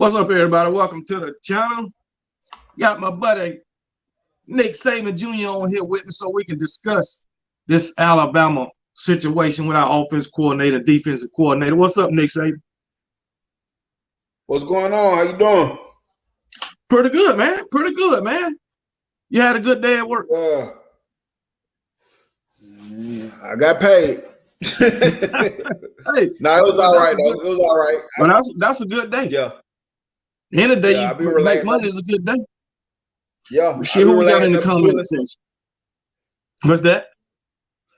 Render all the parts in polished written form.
What's up, everybody? Welcome to the channel. Got my buddy Nick Saban Jr. on here with me so we can discuss this Alabama situation with our offensive coordinator, defensive coordinator. What's up, Nick Saban? What's going on? How you doing? Pretty good, man. Pretty good, man. You had a good day at work? I got paid. Hey, no, it was all right, though. It was all right. But that's a good day. Yeah. Any day you make money is a good day. Yeah. Shit, who we got in the comment section? What's that?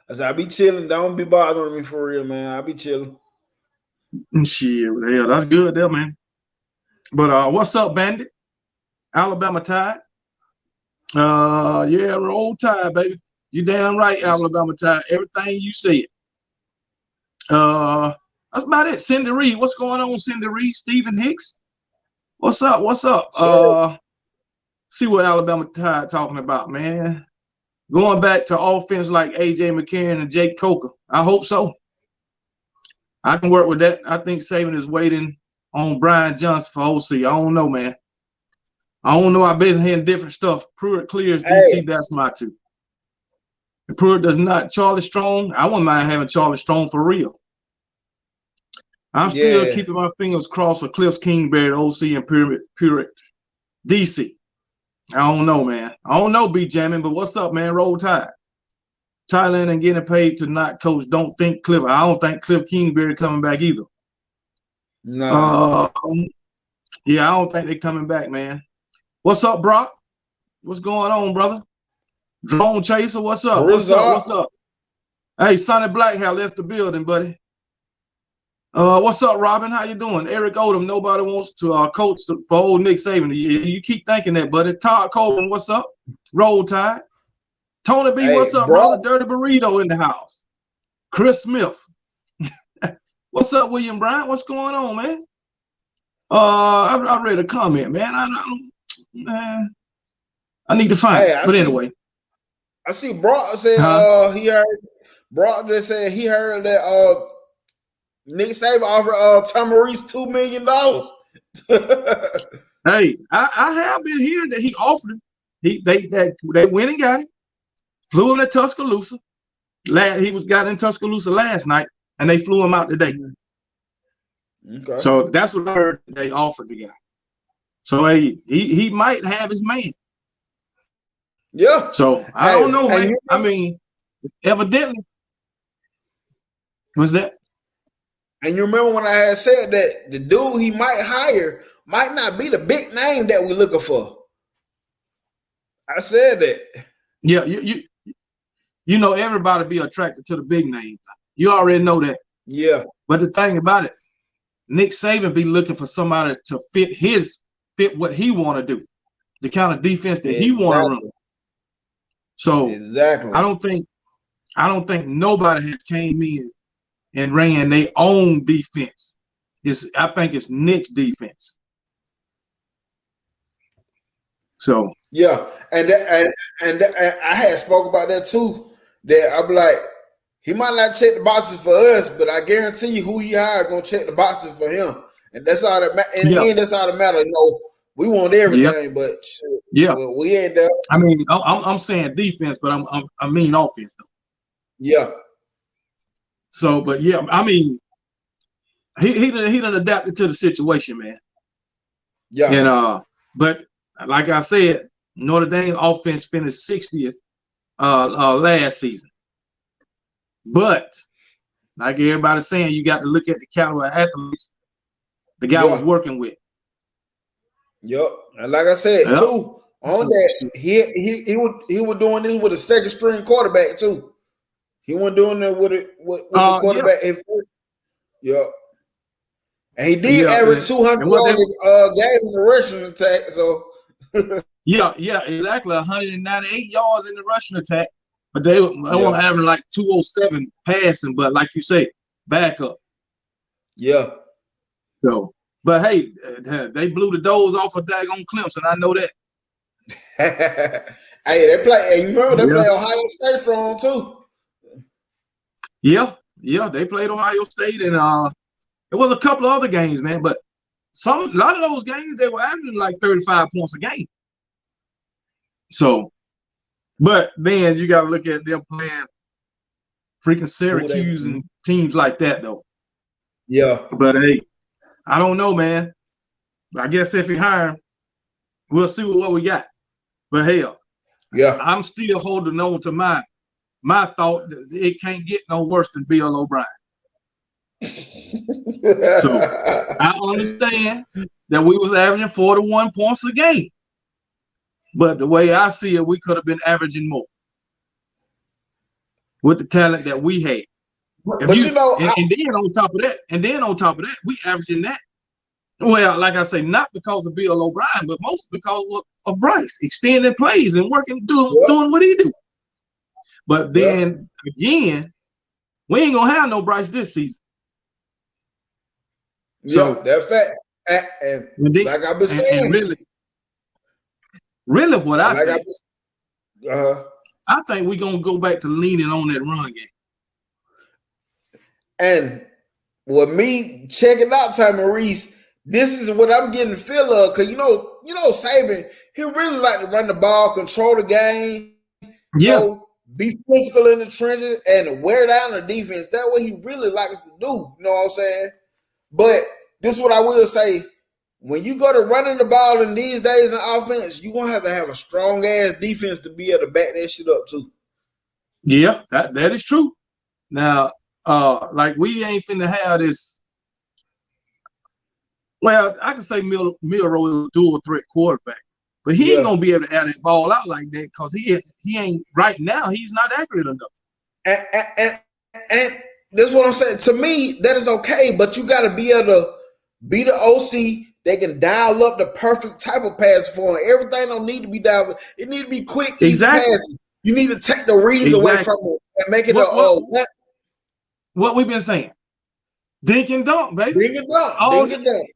I said, I be chilling. Don't be bothering me for real, man. I be chilling. Shit, yeah, that's good there, man. But what's up, Bandit? Alabama Tide. Yeah, roll Tide, baby. You damn right, Alabama Tide. Everything you said. That's about it. Cindy Reed. What's going on, Cindy Reed? Stephen Hicks. What's up? What's up? See what Alabama Tide talking about, man. Going back to offense like A.J. McCarron and Jake Coker. I hope so. I can work with that. I think Saban is waiting on Brian Johnson for OC. I don't know, man. I don't know. I've been hearing different stuff. Pruitt clears DC. That's my two. If Pruitt does not, Charlie Strong, I wouldn't mind having Charlie Strong for real. I'm still keeping my fingers crossed for Cliff Kingsbury, OC, and Pruitt DC. I don't know, man. I don't know, B Jamming, but what's up, man? Roll Tide. Thailand and getting paid to not coach. I don't think Cliff Kingsbury coming back either. No. Yeah, I don't think they're coming back, man. What's up, Brock? What's going on, brother? Drone Chaser, what's up? What's up? Hey, Sonny Blackhair left the building, buddy. What's up, Robin? How you doing? Eric Odom, nobody wants to coach for old Nick Saban. You keep thinking that, buddy. Todd Coleman, what's up? Roll Tide. Tony B, what's up, brother? Dirty Burrito in the house. Chris Smith. What's up, William Bryant? What's going on, man? I read a comment, man. I need to find it. But anyway. I see Brock said he heard Brock just said he heard that Nick Saban offered Tom Reese $2 million. Hey, I have been hearing that he offered him. They went and got it. Flew him to Tuscaloosa. He got in Tuscaloosa last night, and they flew him out today. Okay. So that's what I heard they offered the guy. So he might have his man. Yeah. So I don't know, man. I mean, evidently. What's that? And you remember when I had said that the dude he might hire might not be the big name that we're looking for. I said that. Yeah, you know everybody be attracted to the big name. You already know that. Yeah. But the thing about it, Nick Saban be looking for somebody to fit what he want to do, the kind of defense that he want to run. So I don't think nobody has came in and ran their own defense. I think it's Nick's defense. So yeah, and I had spoke about that too. That I'm like, he might not check the boxes for us, but I guarantee you, who he hired gonna check the boxes for him, and that's all that. In the end, that's all that matters. You know, we want everything, but shit, we ain't there. I mean, I'm saying defense, but I mean offense though. Yeah. So, but yeah, I mean, he done adapted to the situation, man. Yeah. And but like I said, Notre Dame offense finished 60th last season. But like everybody's saying, you got to look at the caliber of athletes the guy was working with. Yep. And like I said, too, on that, he was doing this with a second string quarterback too. He wasn't doing that with the quarterback. Yeah. And he did average 200 yards game in the rushing attack. So yeah, exactly. 198 yards in the rushing attack. But they want to average like 207 passing, but like you say, back up. Yeah. So, but hey, they blew the doors off of daggone Clemson. I know that. Hey, they play. And you remember they play Ohio State strong too. Yeah, they played Ohio State, and it was a couple of other games, man. But a lot of those games they were averaging like 35 points a game. So, but then you got to look at them playing freaking Syracuse and teams like that, though. Yeah. But hey, I don't know, man. I guess if you hire him, we'll see what we got. But hell, yeah, I'm still holding on to my thought that it can't get no worse than Bill O'Brien. So I understand that we was averaging 41 points a game. But the way I see it, we could have been averaging more with the talent that we had. And then on top of that, we averaging that. Well, like I say, not because of Bill O'Brien, but mostly because of Bryce extending plays and doing what he do. But then again, we ain't gonna have no Bryce this season. So that fact. And like I've been saying, really, what I think, I think we're gonna go back to leaning on that run game. And with me checking out Tommy Reese, this is what I'm getting the feel of, because you know, Saban, he really like to run the ball, control the game, be physical in the trenches, and wear down the defense. That's what he really likes to do. You know what I'm saying? But this is what I will say. When you go to running the ball in these days in offense, you're going to have a strong-ass defense to be able to back that shit up, too. Yeah, that is true. Now, like, we ain't finna have this. Well, I can say Milroe is a dual-threat quarterback, but he ain't going to be able to add that ball out like that because he ain't – right now, he's not accurate enough. And that's what I'm saying. To me, that is okay, but you got to be able to be the OC. They can dial up the perfect type of pass for him. Everything don't need to be dialed. It need to be quick, easy passes. You need to take the reads away from it and make it what we've been saying. Dink and dunk, baby. Dink and dunk. Dink and dunk.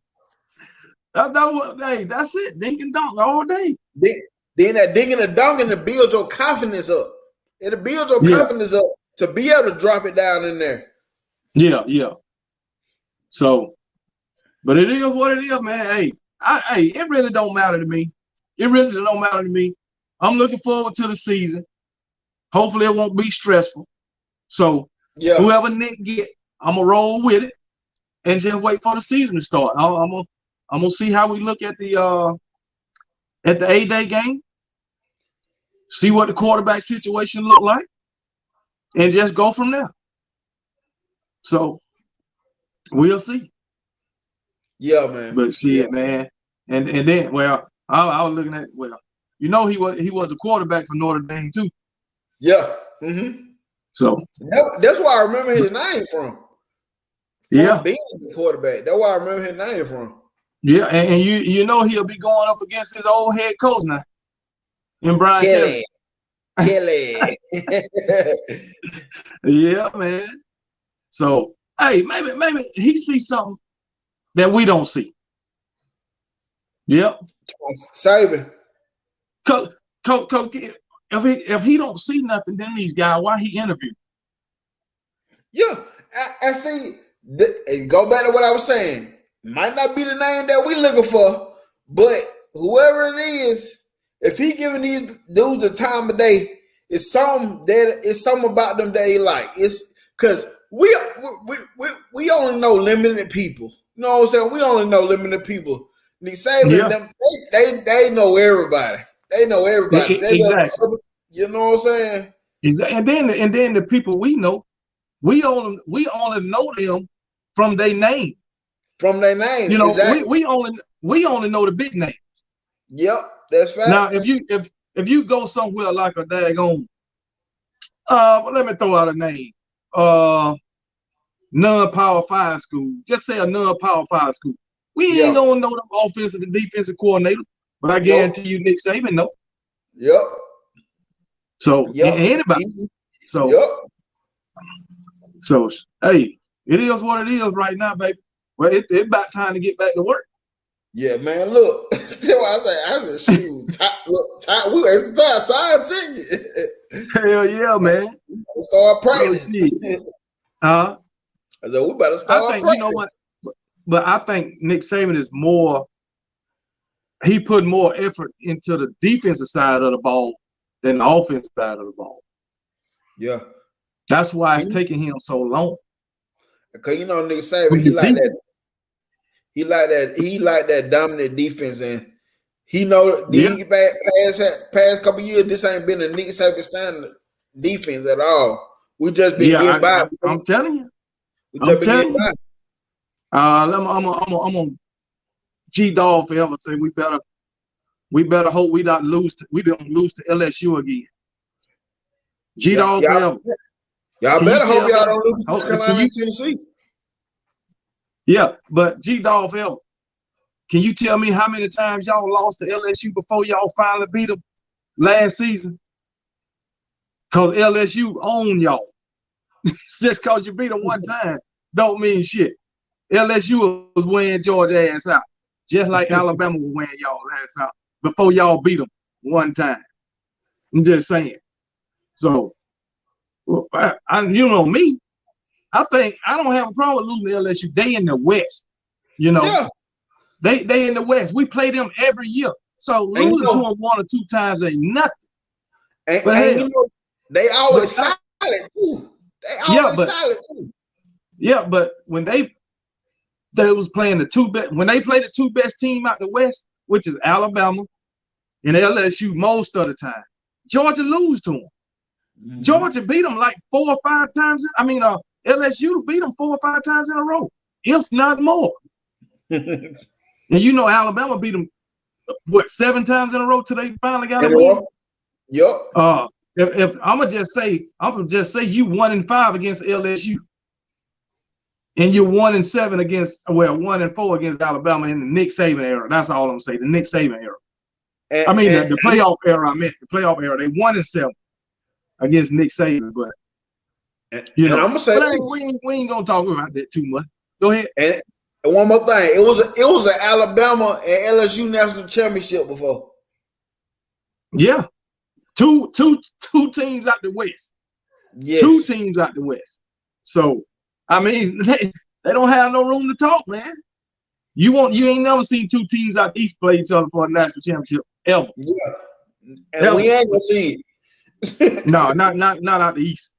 That's it. Dink and dunk all day. Then that dink and the dunk and to build your confidence up. It'll build your confidence up to be able to drop it down in there. Yeah. So, but it is what it is, man. Hey, it really don't matter to me. It really don't matter to me. I'm looking forward to the season. Hopefully it won't be stressful. So whoever Nick get, I'm gonna roll with it and just wait for the season to start. I'm gonna see how we look at the A-Day game. See what the quarterback situation look like, and just go from there. So we'll see. Yeah, man. But shit, man. And then, I was looking at he was the quarterback for Notre Dame too. Yeah. Mm-hmm. So that's why I remember his name from being the quarterback. That's why I remember his name from. Yeah, and you know he'll be going up against his old head coach now. And Brian Kelly. Yeah, man. So hey, maybe he sees something that we don't see. Yep. Saban. Cause if he don't see nothing, then these guys, why he interview? Yeah, I see. Go back to what I was saying. Might not be the name that we looking for, but whoever it is, if he giving these dudes the time of day, it's something about them that he like. It's because we only know limited people. You know what I'm saying? We only know limited people. Nick Saban, them, they know everybody. They know everybody. Exactly. You know what I'm saying? Exactly. And then the people we know, we only know them from their name. From their name. You know, exactly. we only know the big names. Yep, that's fact. Now, if you go somewhere like a daggone, let me throw out a name. Non-Power 5 school. Just say a non-Power 5 school. We ain't gonna know the offensive and defensive coordinator, but I guarantee you Nick Saban know. Yep. So anybody. So hey, it is what it is right now, baby. Well, it's about time to get back to work. Yeah, man. Look, that's what I said, shoot. We wasted time ticket. Hell yeah, man. Start practicing. I said we better start practicing. You know what? I think Nick Saban is more. He put more effort into the defensive side of the ball than the offensive side of the ball. Yeah, that's why it's taking him so long. Because Nick Saban, he like that. He like that. He like that dominant defense, and he know the past couple years, this ain't been a Nick Saban standard defense at all. We just been getting by. I'm telling you. I'm telling you. I'm on G-Dog forever. Say we better hope we don't lose to LSU again. G-Dog forever. Y'all better hope y'all don't lose to North Carolina and Tennessee. Yeah, but G-Dog forever. Can you tell me how many times y'all lost to LSU before y'all finally beat them last season? Because LSU own y'all. Just because you beat them one time don't mean shit. LSU was wearing Georgia ass out, just like Alabama was wearing y'all ass out before y'all beat them one time. I'm just saying. So, you know me, I think I don't have a problem with losing to LSU. They in the West, Yeah. They in the West. We play them every year. So losing to them 1 or 2 times ain't nothing. And they always solid too. They always solid too. Yeah, but when they was playing when they play the 2 best team out the West, which is Alabama and LSU most of the time, Georgia lose to them. Mm-hmm. Georgia beat them like 4 or 5 times. LSU beat them 4 or 5 times in a row, if not more. And Alabama beat them 7 times in a row till they finally got a win. Yep. If I'm gonna just say you 1-5 against LSU, and you're 1-7 against 1-4 against Alabama in the Nick Saban era. That's all I'm saying. The Nick Saban era. The playoff era. I meant the playoff era. They 1-7 against Nick Saban, but I'm gonna say we ain't gonna talk about that too much. Go ahead. And one more thing, it was an Alabama and LSU national championship before. Yeah, two teams out the West. Yes. 2 teams out the West. So they don't have no room to talk, man. You ain't never seen 2 teams out the East play each other for a national championship ever. Yeah, and we ain't gonna see it. No, not out the East.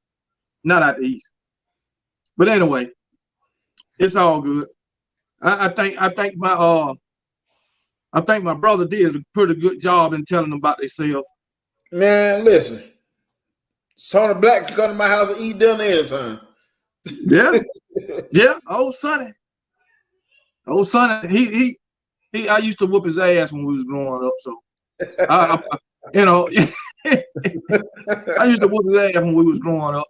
Not out the East. But anyway, it's all good. I think my brother did a pretty good job in telling them about themselves. Man, listen. Sonny Black can come to my house and eat dinner anytime. Yeah. Yeah. Old Sonny. He I used to whoop his ass when we was growing up. So I used to whoop his ass when we was growing up.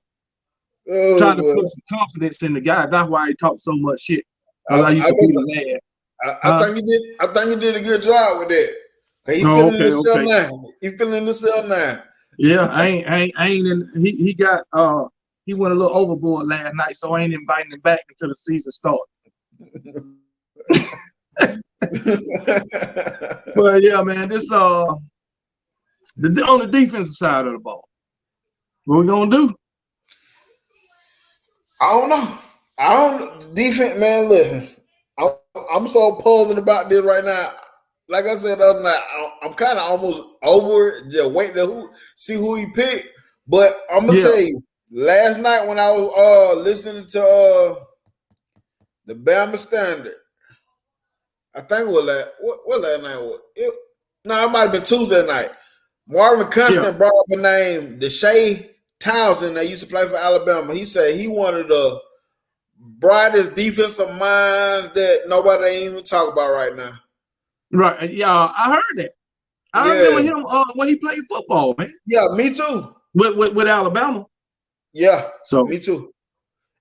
Trying to put some confidence in the guy. That's why he talked so much shit. I used to beat his ass. I think you did a good job with that. He feeling in the cell now. He feeling in the cell now. Yeah, I ain't in. He got he went a little overboard last night, so I ain't inviting him back until the season starts. But yeah, man, this on the defensive side of the ball, what we gonna do? I don't know. Defense, man. Listen, I'm so puzzled about this right now. Like I said the other night, I'm kind of almost over it. Just wait to see who he picked. But I'm gonna tell you, last night when I was listening to the Bama Standard, I think it was what last night was. It might have been Tuesday night. Marvin Constant brought up a name, Deshae Townsend, that used to play for Alabama. He said he one of the brightest defensive minds that nobody ain't even talk about right now. Right. Yeah, I heard that. I remember him when he played football, man. Yeah, me too. With Alabama. Yeah. So me too.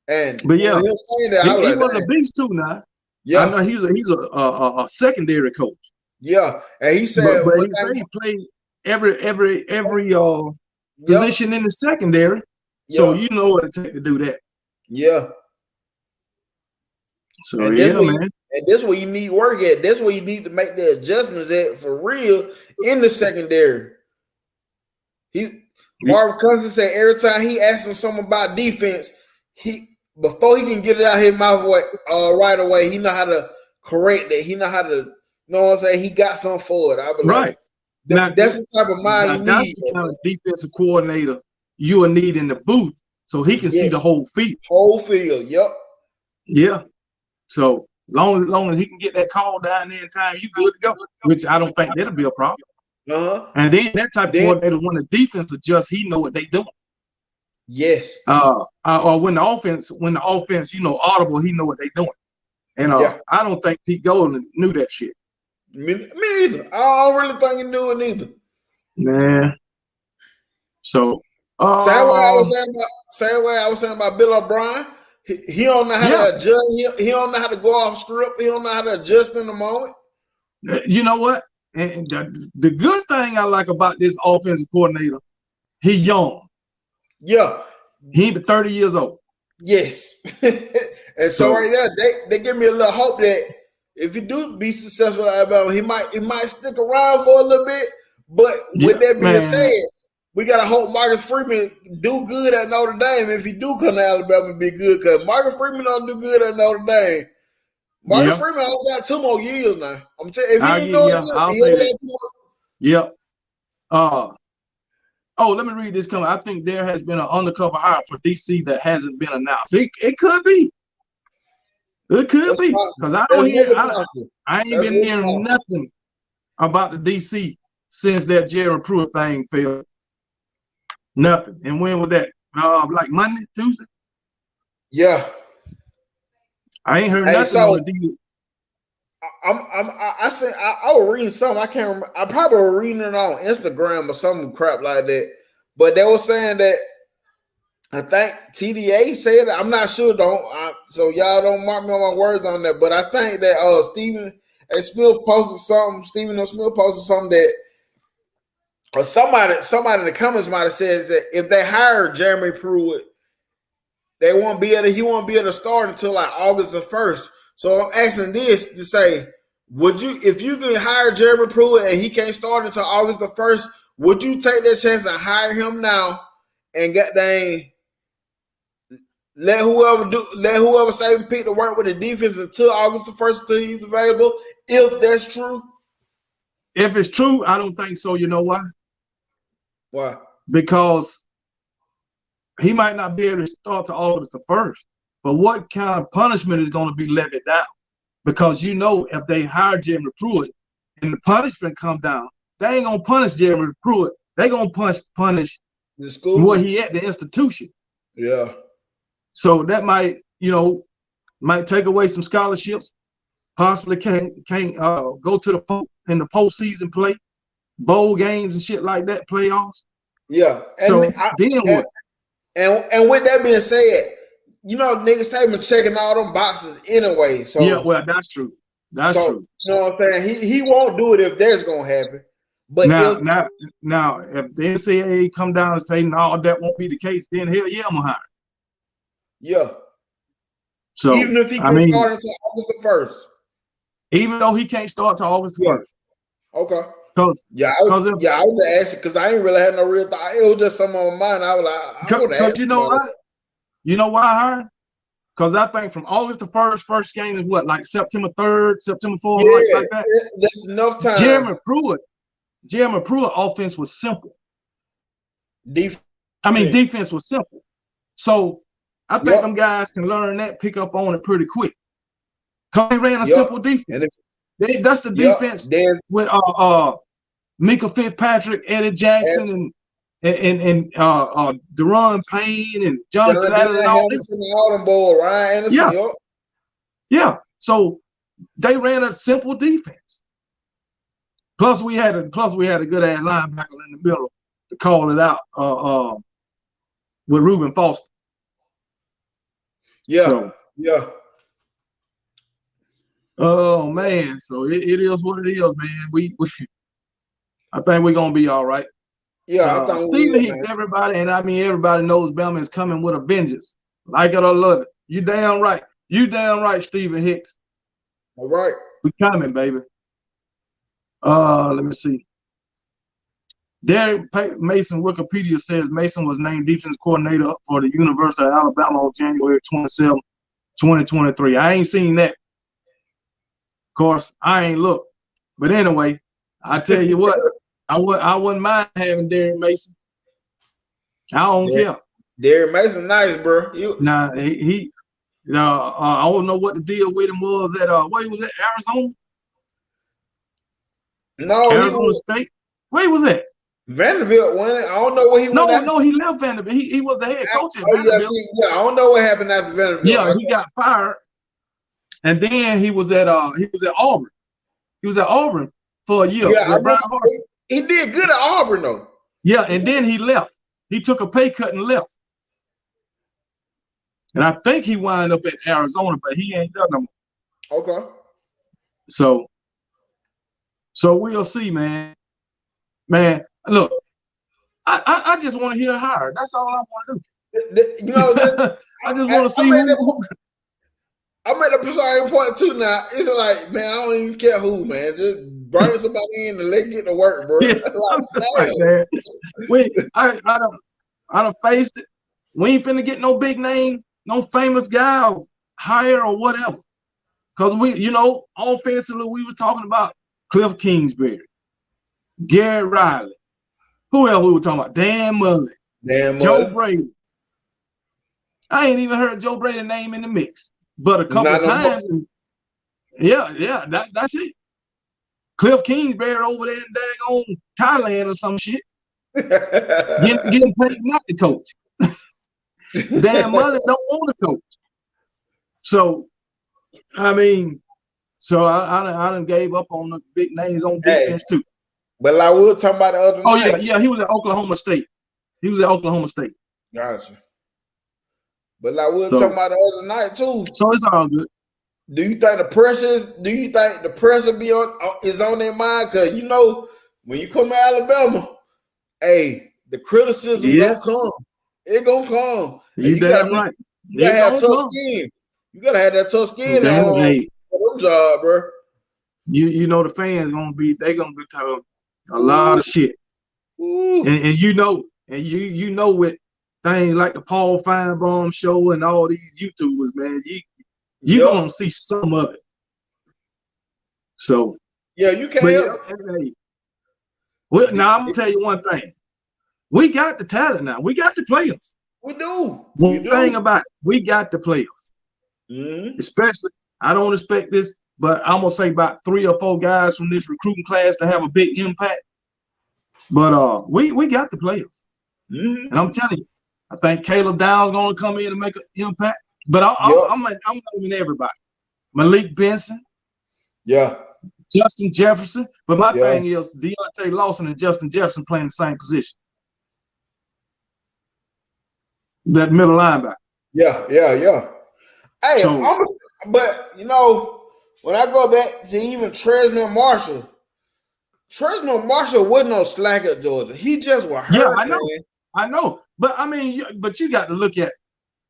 And but yeah, him saying that, he was a beast too now. Yeah, I know he's a secondary coach. Yeah, and he said, but he said he played every position in the secondary. So you know what it takes to do that. Yeah. So man. And that's where you need work at. That's where you need to make the adjustments at for real in the secondary. Marvin Cousins said every time he asks him something about defense, before he can get it out his mouth right away, he know how to correct it. He know how to, you know what I'm saying? He got something for it. I believe. Right. That's the type of mind you that's need. The kind of defensive coordinator you will need in the booth, so he can see the whole field. Whole field. Yep. Yeah. So long as he can get that call down there in time, you good to go. Which I don't think that'll be a problem. And then that type of coordinator, when the defense adjusts, he know what they doing. Yes. Or when the offense, audible, he know what they doing. And I don't think Pete Golden knew that shit. Me neither. I don't really think he knew it neither. Man. So same way I was saying about Bill O'Brien. He don't know how to adjust. He don't know how to go off script. He don't know how to adjust in the moment. You know what? And the good thing I like about this offensive coordinator, he young. Yeah. He ain't but 30 years old. Yes. And so right now, they give me a little hope that if he do be successful at Alabama, he might stick around for a little bit. But with that being said, we gotta hope Marcus Freeman do good at Notre Dame. If he do come to Alabama, be good, because Marcus Freeman don't do good at Notre Dame. Marcus Freeman only got 2 more years now. I'm telling you, if he ain't doing good, he only got 2 more. Yep. Let me read this comment. I think there has been an undercover hire for DC that hasn't been announced. It could be. It could be. Because I don't hear. I ain't been hearing nothing about the DC since that Jerry Pruitt thing failed. Nothing. And when was that? Like Monday, Tuesday? Yeah. I ain't heard nothing on the DC. I was reading something. I can't remember. I probably was reading it on Instagram or some crap like that. But they were saying that I think TDA said it. I'm not sure. So y'all don't mark me on my words on that. But I think that Stephen A. Smith posted something. Stephen A. Smith posted something that, or somebody in the comments might have said that if they hire Jeremy Pruitt, he won't be able to start until like August the 1st. So I'm asking this to say, if you can hire Jeremy Pruitt and he can't start until August the 1st, would you take that chance and hire him now and let whoever save and pick to work with the defense until August the 1st until he's available, if that's true? If it's true, I don't think so. You know why? Why? Because he might not be able to start to August the 1st. But what kind of punishment is going to be levied down? Because if they hire Jeremy Pruitt and the punishment come down, they ain't gonna punish Jeremy Pruitt. They gonna punish the school where he at, the institution. Yeah. So that might take away some scholarships. Possibly can't go to the postseason play, bowl games and shit like that, playoffs. Yeah. And with that being said, niggas have been checking all them boxes anyway. So yeah, well, that's true. That's true. You know what I'm saying? He won't do it if that's gonna happen. But now, if the NCAA come down and say no, that won't be the case, then hell yeah, I'm gonna hire. Yeah. So even if he can start until August the 1st. Even though he can't start till August the 1st. Okay. I was asking because I ain't really had no real thought. It was just something on my mind. I was like, I would ask. You know why? You know why I hired? Because I think from August the 1st, first game is what, like September 3rd, September 4th, like that? That's enough time. Jeremy Pruitt offense was simple. Defense was simple. So I think them guys can learn that, pick up on it pretty quick. Because they ran a simple defense. That's the defense with Mika Fitzpatrick, Eddie Jackson, and Deron Payne and Jonathan Ryan Anderson. Yeah. So they ran a simple defense. Plus we had a good ass linebacker in the middle to call it out with Reuben Foster. Yeah. Oh man, so it is what it is, man. We I think we're gonna be all right. Yeah, I think Stephen Hicks, everybody, and I mean everybody knows Bama is coming with a vengeance. Like it or love it. You damn right. Stephen Hicks. All right. We coming, baby. Let me see. Derek Mason, Wikipedia says Mason was named defense coordinator for the University of Alabama on January 27, 2023. I ain't seen that. Of course, I ain't looked. But anyway, I tell you what, I wouldn't mind having Derek Mason. I don't care. Derek Mason, nice, bro. Nah, I don't know what the deal with him was at where he was at, Arizona? No, Arizona State. Where he was at? Vanderbilt won it. I don't know what he went after. No, he left Vanderbilt. He was the head coach at Vanderbilt. I don't know what happened after Vanderbilt. Yeah, he got fired. And then he was at Auburn. He was at Auburn for a year. Yeah, he did good at Auburn though. Yeah, and then he left. He took a pay cut and left. And I think he wound up at Arizona, but he ain't done no more. Okay. So we'll see, man. Man, look, I just want to hear higher. That's all I want to do. You know, I just want to see who. I'm at the starting point too now. It's like, man, I don't even care who, man. Just bring somebody in and let get to work, bro. Yeah, like, man. I done faced it. We ain't finna get no big name, no famous guy or hire or whatever. Because offensively, we was talking about Cliff Kingsbury, Garrett Riley. Who else we were talking about? Dan Mullen. Joe Brady. I ain't even heard Joe Brady's name in the mix. But a couple of times. That's it. Cliff Kingsbury over there in daggone Thailand or some shit. getting paid not to coach. Dan Mullen don't want to coach. So, I mean, I done gave up on the big names on defense too. But like we were talking about the other night. Oh, yeah, he was at Oklahoma State. Gotcha. But like we were talking about the other night too. So it's all good. Do you think the pressure is on their mind? Because you know, when you come to Alabama, hey, the criticism gonna come. It gonna come. You gotta right. You gotta have tough skin. You gotta have that tough skin on them job, bro. You know the fans gonna be talking a lot of shit. And you know with things like the Paul Feinbaum show and all these YouTubers, man, you gonna see some of it. So yeah, you can't help it. Well, now I'm gonna tell you one thing. We got the talent now. We got the players. We do. One thing about it, we got the players. Mm-hmm. Especially, I don't expect this, but I'm gonna say about 3 or 4 guys from this recruiting class to have a big impact. But we got the players. Mm-hmm. And I'm telling you, I think Caleb Downs gonna come in and make an impact. But I'm naming everybody. Malik Benson. Yeah. Justin Jefferson. But my thing is Deontay Lawson and Justin Jefferson playing the same position. That middle linebacker. Yeah. Hey, but you know, when I go back to even Tresman Marshall wasn't no slack at Georgia. He just was hurt. Yeah, I know. But I mean, you got to look at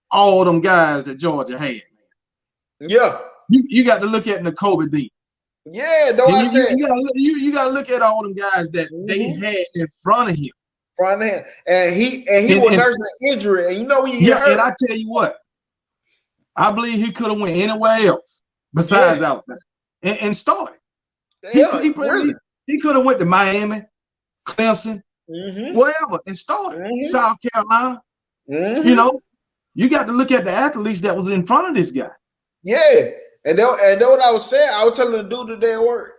all them guys that Georgia had, man. Yeah. You got to look at Nakobe Dean. Yeah, though I said you got to look at all them guys that they had in front of him. And he was nursing an injury. And you know when you get hurt. And I tell you what, I believe he could have went anywhere else besides Alabama and started. Yeah, he could have went to Miami, Clemson, wherever, and started. South Carolina. You know, you got to look at the athletes that was in front of this guy. Yeah, and then what I was saying, I was telling the dude today at work.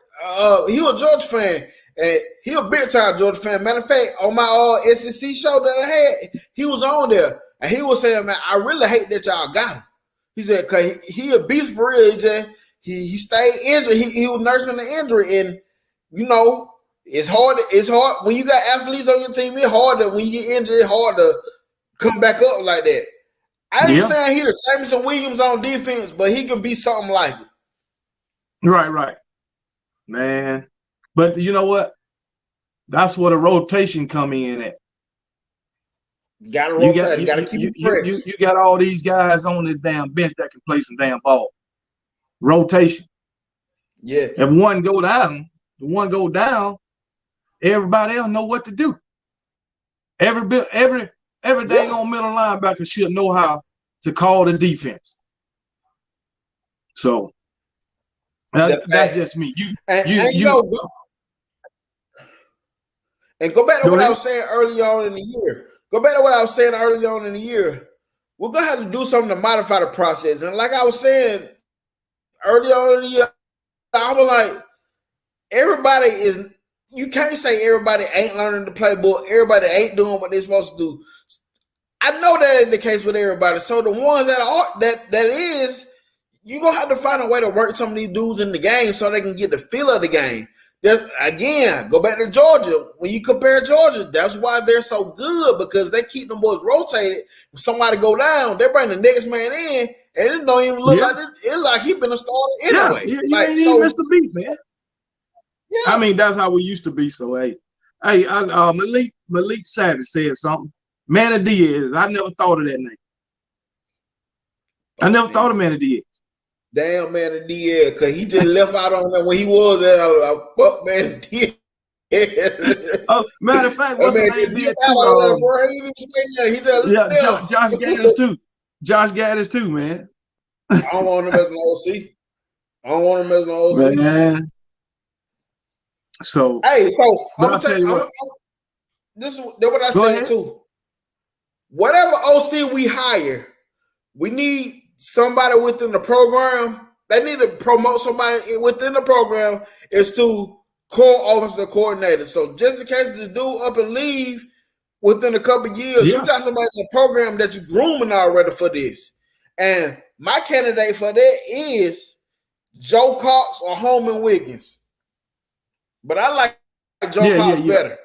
He was a Georgia fan, and he a big time Georgia fan. Matter of fact, on my SEC show that I had, he was on there, and he was saying, "Man, I really hate that y'all got him." He said, "Cause he a beast for real. He stayed injured. He was nursing the injury, and you know." It's hard when you got athletes on your team. It's harder when you get injured. It's hard to come back up like that. I ain't saying he the Jameson Williams on defense, but he can be something like it. Right, man. But you know what? That's where the rotation come in at. Got to rotate. You got to keep it fresh. You got all these guys on this damn bench that can play some damn ball. Rotation. Yeah. If one go down, everybody else know what to do. Every dang on middle linebacker should know how to call the defense. So that's just me. And go back to what I was saying early on in the year. We're gonna have to do something to modify the process. And like I was saying early on in the year, I was like, everybody is. You can't say everybody ain't learning the playbook. Everybody ain't doing what they're supposed to do. I know that ain't the case with everybody. So the ones that are that is, you're gonna have to find a way to work some of these dudes in the game so they can get the feel of the game. Again, go back to Georgia. When you compare Georgia, that's why they're so good, because they keep them boys rotated. When somebody go down, they bring the next man in, and it don't even look like it's like he been a starter anyway. Yeah, like, you ain't missed the beat, man. Yeah. I mean, that's how we used to be. So Malik Savage said something. Manny Diaz. I never thought of that name. I never thought of Manny Diaz. Damn, Manny Diaz, because he just left out on that when he was there. I was like, fuck Manny Diaz. Matter of fact, what's his name? Josh Gaddis too. Josh Gaddis too, man. I don't want him as an OC. Man. So I'm gonna tell you this is what I said too. Whatever OC we hire, we need somebody within the program. They need to promote somebody within the program is to core offensive coordinator. So just in case this dude up and leave within a couple of years, you got somebody in the program that you're grooming already for this. And my candidate for that is Joe Cox or Holman Wiggins. But I like Joe Cox better.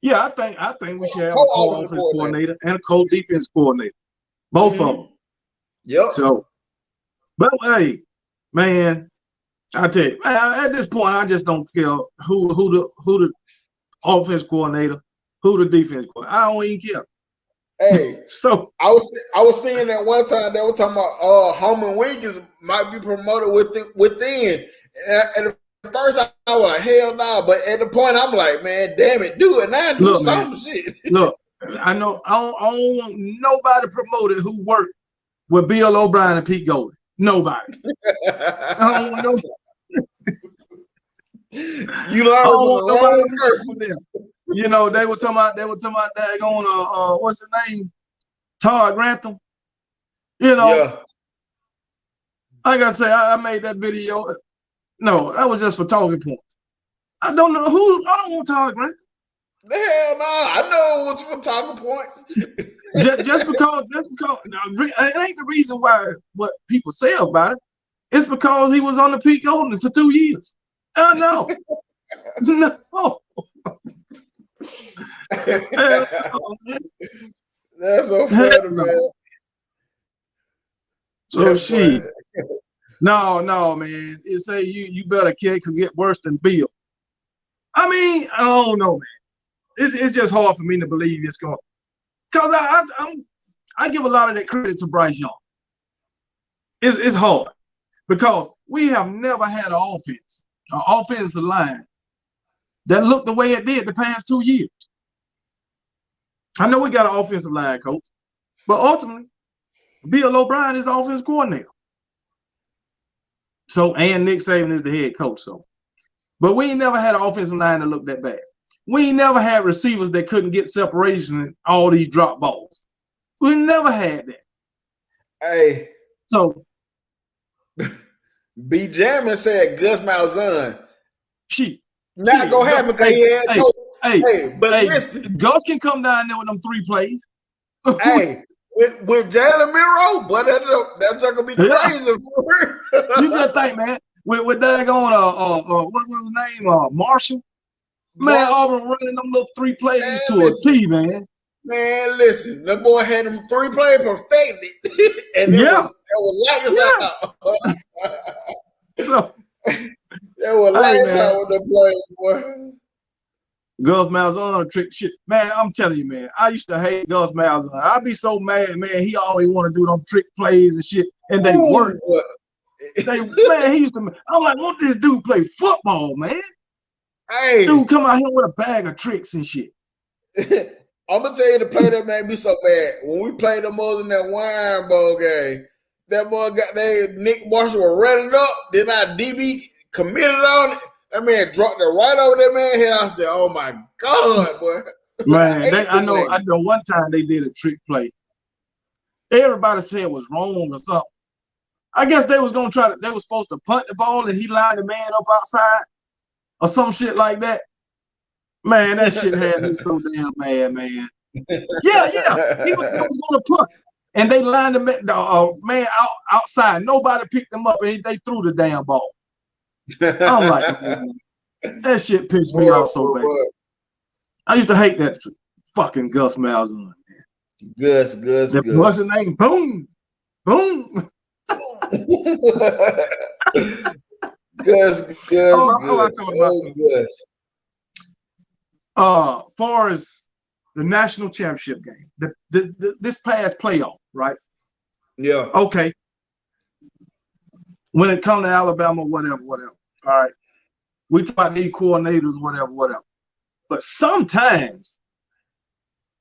Yeah, I think we should have a co-offensive coordinator and a co-defense coordinator. Both of them. Yep. So, but hey, man, I tell you, at this point, I just don't care who the offense coordinator, who the defense coordinator. I don't even care. Hey, so I was seeing that one time they were talking about Holman Wiggins might be promoted within. And at first I was like, hell no, but at the point I'm like, man, damn it, do it now, do some shit. Look, I know I don't want nobody promoted who worked with Bill O'Brien and Pete Golding. Nobody. I don't want nobody. You know, I don't want nobody person them. You know, they were talking about that on what's the name? Todd Grantham. You know, like I say, I made that video. No, that was just for talking points. I don't know who. I don't want Todd Grantham. Hell no, I know it was for talking points. just because it ain't the reason why what people say about it. It's because he was on the Pete Golding for 2 years. I know. No. That's so funny, man. So no, man. It say you better could get worse than Bill. I mean, I don't know, man. It's just hard for me to believe it's going. Because I give a lot of that credit to Bryce Young. It's hard because we have never had an offensive line that looked the way it did the past 2 years. I know we got an offensive line coach, but ultimately, Bill O'Brien is the offensive coordinator. So, and Nick Saban is the head coach. So, but we ain't never had an offensive line that looked that bad. We ain't never had receivers that couldn't get separation in all these drop balls. We never had that. Hey. So, B. Jammin said Gus Malzahn. Not gonna happen because he had coach. Listen. Gus can come down there with them 3 plays. Hey, with Jalen Miro, but that's gonna be crazy for real. You just think, man, with that going what was his name? Marshall. Man, Auburn running them little 3 plays to a T, man. Man, listen, the boy had them 3 plays perfected, and it was lights out. So there were lights out with the plays, boy. Gus Malzahn trick shit, man. I'm telling you, man. I used to hate Gus Malzahn. I'd be so mad, man. He always want to do them trick plays and shit, and they work. He used to. I'm like, won't this dude play football, man? Hey, dude, come out here with a bag of tricks and shit. I'm gonna tell you the play that made me so bad. When we played them more in that Wine Bowl game, that boy got Nick Marshall was running up, then our DB committed on it. That man dropped it right over that man's head. I said, "Oh my God, boy!" Man, I know one time they did a trick play. Everybody said it was wrong or something. I guess they was gonna they were supposed to punt the ball and he lined the man up outside or some shit like that. Man, that shit had me so damn mad, man. Yeah. He was gonna punt. And they lined the man outside. Nobody picked him up and they threw the damn ball. I'm like, man, that shit pissed me off so bad. I used to hate that fucking Gus Malzahn. Gus. What's his name? Boom. Gus. Far as the national championship game, this past playoff, right? Yeah. Okay. When it comes to Alabama, whatever. All right. We talk about these coordinators, whatever. But sometimes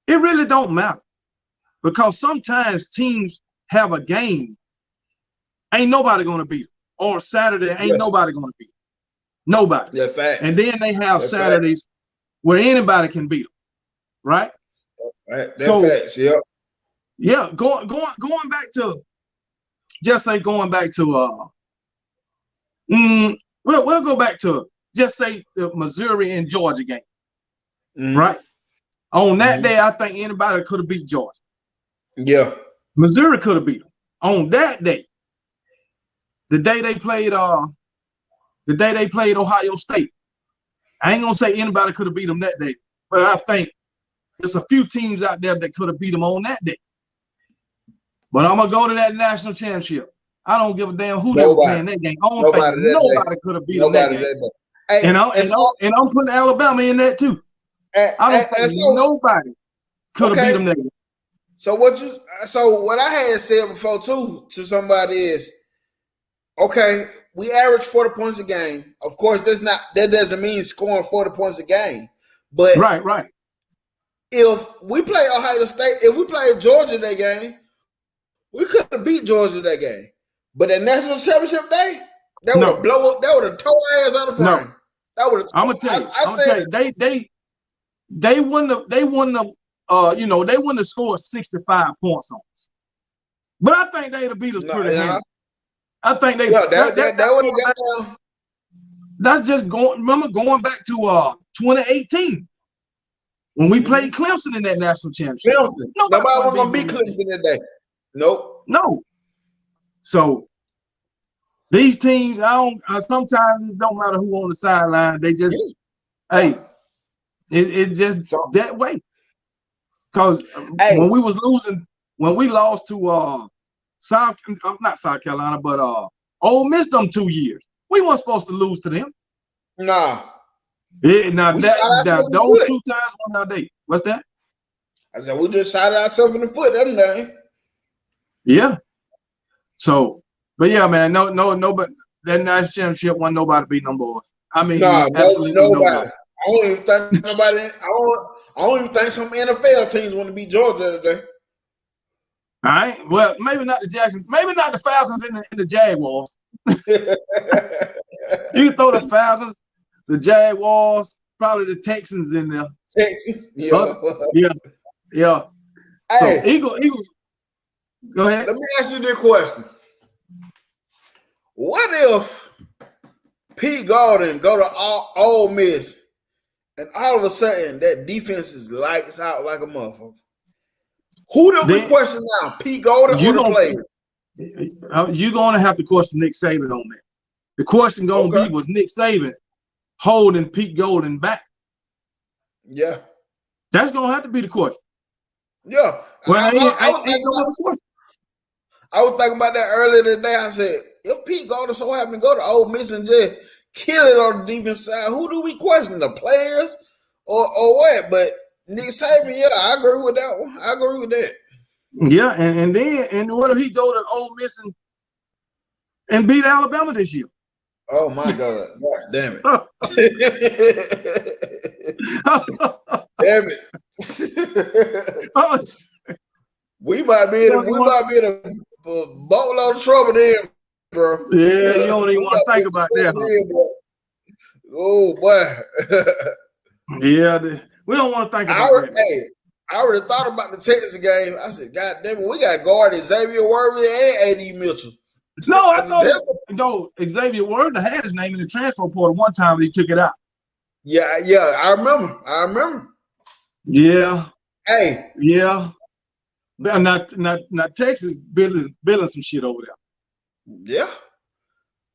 it really don't matter because sometimes teams have a game, ain't nobody gonna beat them. Or Saturday, ain't nobody gonna beat them. Nobody. Yeah, fact. And then they have Saturdays where anybody can beat them, right? That's facts. Yeah. Yeah, going back to just say going back to we'll go back to just say the Missouri and Georgia game. Mm-hmm. Right? On that day, I think anybody could have beat Georgia. Yeah. Missouri could have beat them. On that day, the day they played Ohio State. I ain't gonna say anybody could have beat them that day, but I think there's a few teams out there that could have beat them on that day. But I'm gonna go to that national championship. I don't give a damn who they were playing that game. I don't think nobody could have beat them that game. Hey, and I'm putting Alabama in that too. I don't think nobody could have beat them that game. So what I had said before too to somebody is, okay, we average 40 points a game. Of course, that doesn't mean scoring 40 points a game. But right. If we play Ohio State, if we play Georgia that game, we could have beat Georgia that game. But that national championship day, that would have blow up. That would have tore ass out of the frame. That would have. I'm gonna tell you. They wouldn't have. They wouldn't have scored 65 points on us. But I think they'd have beat us pretty hard. I think they. Yeah, that would have got down. That's just going. Remember going back to 2018 when we played Clemson in that national championship. Clemson. Nobody was gonna beat Clemson that day. Nope. No. So these teams, sometimes it don't matter who on the sideline. They just, it's just that way. Because when we lost to not South Carolina, but Ole Miss them 2 years, we weren't supposed to lose to them. Nah. Those 2 times on our day. What's that? I said we just shot ourselves in the foot, that day. Yeah. So, but yeah, man, no, but that national championship wasn't nobody beating them boys. I mean, absolutely nobody. I don't even think nobody. I don't even think some NFL teams want to beat Georgia today. All right. Well, maybe not the Jacksons. Maybe not the Falcons and the Jaguars. You can throw the Falcons, the Jaguars, probably the Texans in there. Texans, yeah. Hey, so Eagles. Go ahead. Let me ask you this question. What if Pete Gordon go to Ole Miss and all of a sudden that defense is lights out like a motherfucker? Who do we question now? Pete Gordon or the players? You're going to have to question Nick Saban on that. The question going to be, was Nick Saban holding Pete Gordon back? Yeah. That's going to have to be the question. Yeah. Well, I was thinking about that earlier today. I said, if Pete Gordon so happened to go to Ole Miss and just kill it on the defense side, who do we question? The players or what? But Nick Saban, yeah, I agree with that one. I agree with that. Yeah, and what if he go to Ole Miss and beat Alabama this year? Oh my God. God damn it. Damn it. Oh, we might be in a boatload of trouble there, bro. Yeah, you don't even want to think about that. Oh boy. Yeah, we don't want to think about that. Hey, I already thought about the Texas game. I said, God damn it, we got guarded Xavier Worthy and A.D. Mitchell. No, I thought Xavier Worthy had his name in the transfer portal one time, but he took it out. Yeah, I remember. Yeah. Hey. Yeah. Now Texas building some shit over there. Yeah.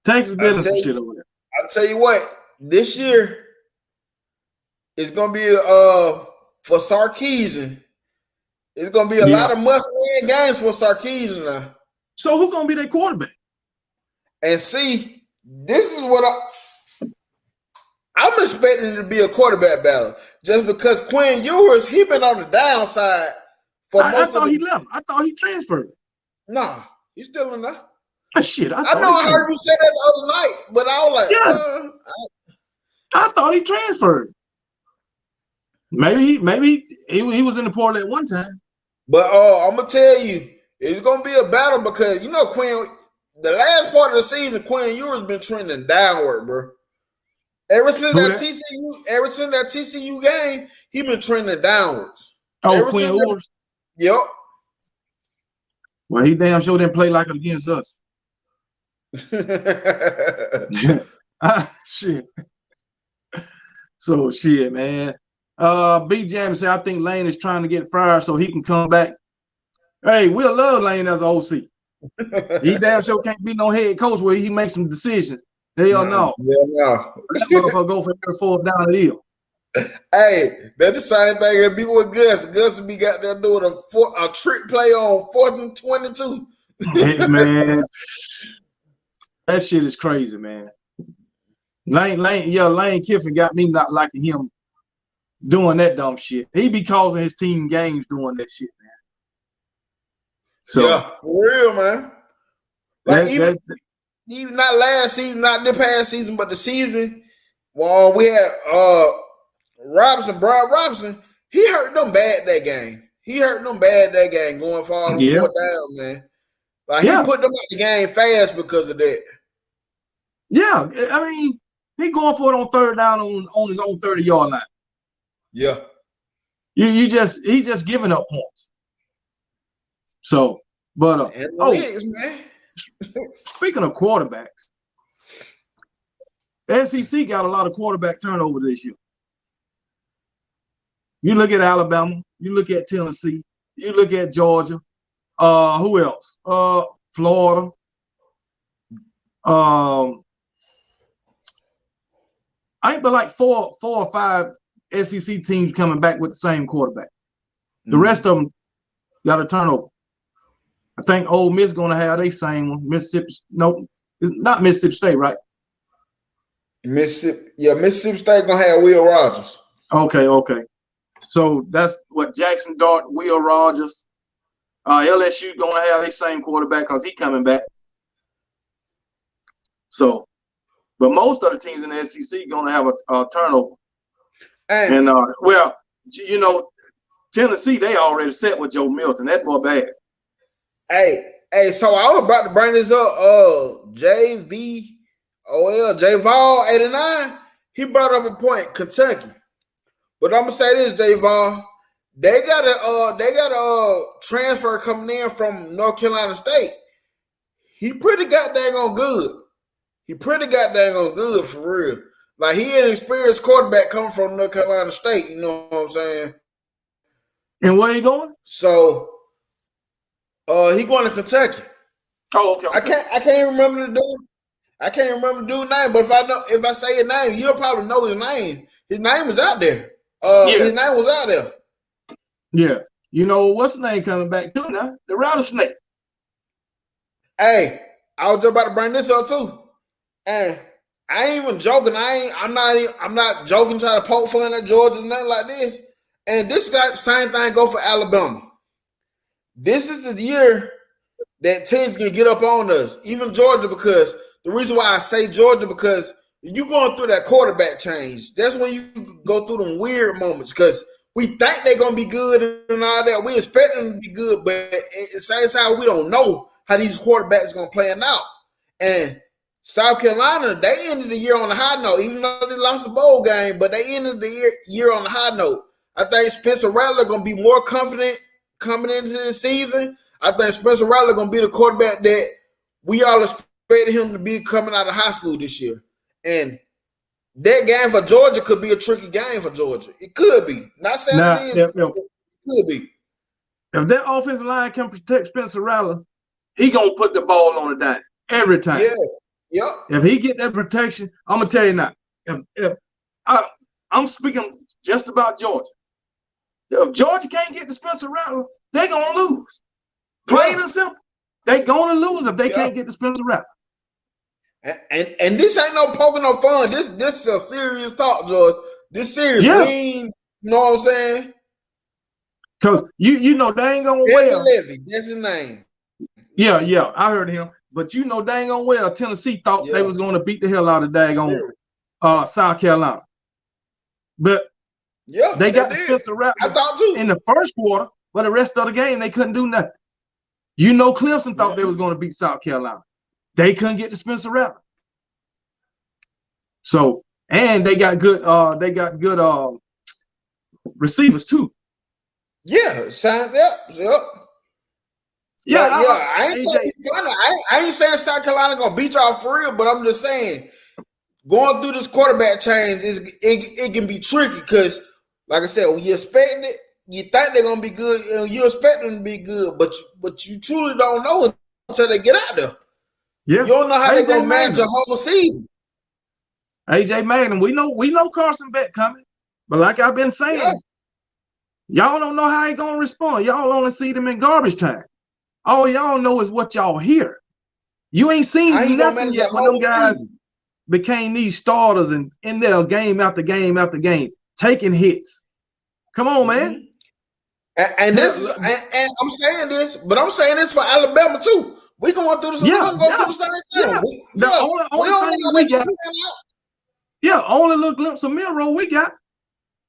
Texas building some shit over there. I'll tell you what, this year is gonna be for Sarkisian. It's gonna be a lot of must-win games for Sarkisian now. So who's gonna be their quarterback? And see, this is what I'm expecting it to be a quarterback battle, just because Quinn Ewers, he been on the downside for most of the. I thought he left. I thought he transferred. Nah, he's still in there. Shit, I heard you say that the other night, but I was like, I thought he transferred. Maybe he was in the portal at one time. But I'm gonna tell you, it's gonna be a battle because you know Quinn. The last part of the season, Quinn Ewers been trending downward, bro. Ever since that TCU game, he been trending downwards. Oh, Quinn Ewers. Yep. Well, he damn sure didn't play like it against us. Shit. So shit, man. B Jam said, I think Lane is trying to get fired so he can come back. Hey, we'll love Lane as an OC. He damn sure can't be no head coach where he makes some decisions. Hell no. Yeah, no. That motherfucker go for every fourth down the hill. Hey, that's the same thing that be with Gus. Gus be got there doing a trick play on 4th and 22. Hey, man. That shit is crazy, man. Lane Kiffin got me not liking him doing that dumb shit. He be causing his team games doing that shit, man. So yeah, for real, man. Like even not last season, not the past season, but the season while we had Brian Robinson, he hurt them bad that game. Going for all the 4th down, man. Like he put them out the game fast because of that. Yeah, I mean, he going for it on 3rd down on his own 30-yard line. Yeah. He just giving up points. So, but man. Speaking of quarterbacks, SEC got a lot of quarterback turnover this year. You look at Alabama, you look at Tennessee, you look at Georgia. Who else? Florida. I think but like four or five SEC teams coming back with the same quarterback. The rest of them got a turnover. I think Ole Miss going to have their same one. Mississippi, no, it's not Mississippi State, right? Mississippi State going to have Will Rogers. Okay. So that's what Jackson Dart, Will Rogers. LSU going to have their same quarterback because he coming back. So, but most of the teams in the SEC going to have a turnover. And well, you know, Tennessee, they already set with Joe Milton. That boy bad. Hey, so I was about to bring this up. J-Vol 89, he brought up a point, Kentucky. But I'm gonna say this, J-Vol, they got a transfer coming in from North Carolina State. He pretty goddamn good. For real. Like he an experienced quarterback coming from North Carolina State. You know what I'm saying? And where he going? So, he going to Kentucky. Oh, okay. I can't remember the dude. I can't remember the dude's name, but if I say his name, you'll probably know his name. His name was out there. His name was out there. Yeah. You know what's the name coming back too now? The Rattlesnake. Hey, I was just about to bring this up too. And I ain't even joking. I'm not joking trying to poke fun at Georgia and nothing like this. And this same thing go for Alabama. This is the year that teams can get up on us, even Georgia, because the reason why I say Georgia, because you going through that quarterback change. That's when you go through them weird moments. Because we think they're gonna be good and all that. We expect them to be good, but at the same time, we don't know how these quarterbacks gonna play out. And South Carolina, they ended the year on a high note, even though they lost the bowl game, but they ended the year on a high note. I think Spencer Rattler gonna be more confident coming into the season. I think Spencer Rattler gonna be the quarterback that we all expected him to be coming out of high school this year. And that game for Georgia could be a tricky game for Georgia. It could be. Not saying it is. It could be. If that offensive line can protect Spencer Rattler, he gonna put the ball on the dime every time. Yes. Yep. If he get that protection, I'm gonna tell you now. If I'm speaking just about Georgia. If Georgia can't get to Spencer Rattler, they're gonna lose. Plain and simple. They're gonna lose if they can't get to Spencer Rattler. And this ain't no poking no fun. This is a serious talk, George. This serious. Yeah. You know what I'm saying? Because you know they ain't gonna well. Levy, that's his name. Yeah, I heard him. But you know dang on well Tennessee thought they was gonna beat the hell out of daggone South Carolina. But they got Spencer Rattler I thought too in the first quarter, but the rest of the game they couldn't do nothing. You know Clemson thought they was gonna beat South Carolina. They couldn't get to Spencer Rattler. So, and they got good receivers too. Yeah, signed up. Yep. Yeah, I ain't saying South Carolina gonna beat y'all for real, but I'm just saying going through this quarterback change it can be tricky because, like I said, when you expect it, you think they're gonna be good, and you expect them to be good, but you truly don't know until they get out there. Yeah, you don't know how they're gonna manage a whole season. AJ Magnum, we know Carson Beck coming, but like I've been saying, y'all don't know how he gonna respond. Y'all only see them in garbage time. All y'all know is what y'all hear. You ain't seen nothing yet when them guys became these starters and in there game after game after game, taking hits. Come on, man. And this is, and I'm saying this, but I'm saying this for Alabama too. We going through this. We're gonna go through the same thing. Only little glimpse of Miro we got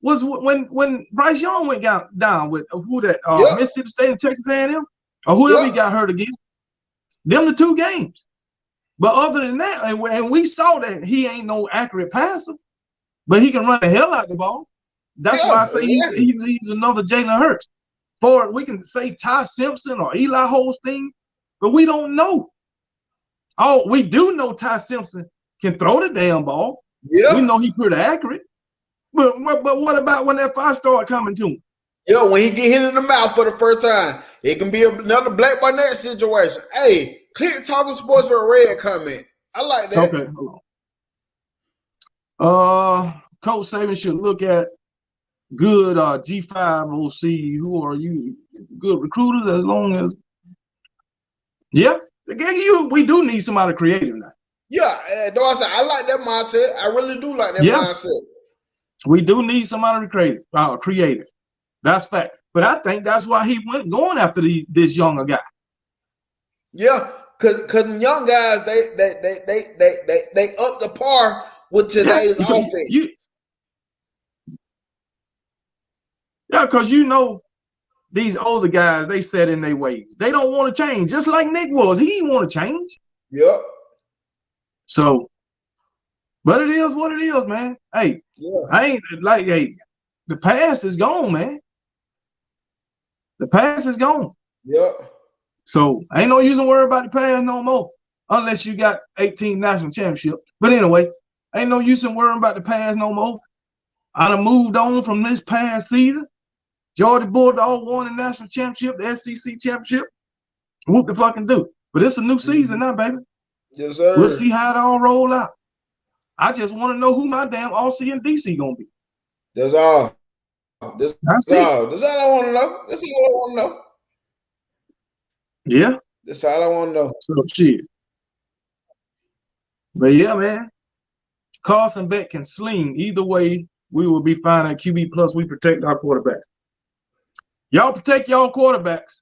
was when Bryce Young went down with who that Mississippi State and Texas A&M or whoever he got hurt again. Them the two games. But other than that, and we saw that he ain't no accurate passer, but he can run the hell out of the ball. That's why I say he's another Jalen Hurts. For we can say Ty Simpson or Eli Holstein, but we don't know. Oh, we do know Ty Simpson can throw the damn ball. Yeah. We know he's pretty accurate. But what about when that 5-star coming to him? Yeah, when he get hit in the mouth for the first time, it can be another Black Barnett situation. Hey, Clear Talking Sports with Red comment. I like that. Okay, hold on. Coach Saban should look at good G5 OC. Who are you? Good recruiters as long as we do need somebody creative now. Yeah, though I said I like that mindset. I really do like that mindset. We do need somebody creative. That's fact. But I think that's why he went going after this younger guy. Yeah, because young guys they up the par with today's offense. Because you know these older guys, they set in their ways. They don't want to change, just like Nick was. He didn't want to change. Yep. So, but it is what it is, man. Hey, I ain't like, the past is gone, man. The past is gone. Yep. So ain't no use to worry about the past no more, unless you got 18 national championships. But anyway, ain't no use in worrying about the past no more. I done moved on from this past season. Georgia Bulldogs won the national championship, the SEC championship. What the fucking do? But it's a new season now, baby. Yes, sir. We'll see how it all roll out. I just want to know who my damn RC and DC gonna be. That's all. That's all. That's all I want to know. That's all I want to know. Yeah. That's all I want to know. So shit. But yeah, man. Carson Beck can sling. Either way, we will be fine at QB plus. We protect our quarterbacks. Y'all protect y'all quarterbacks.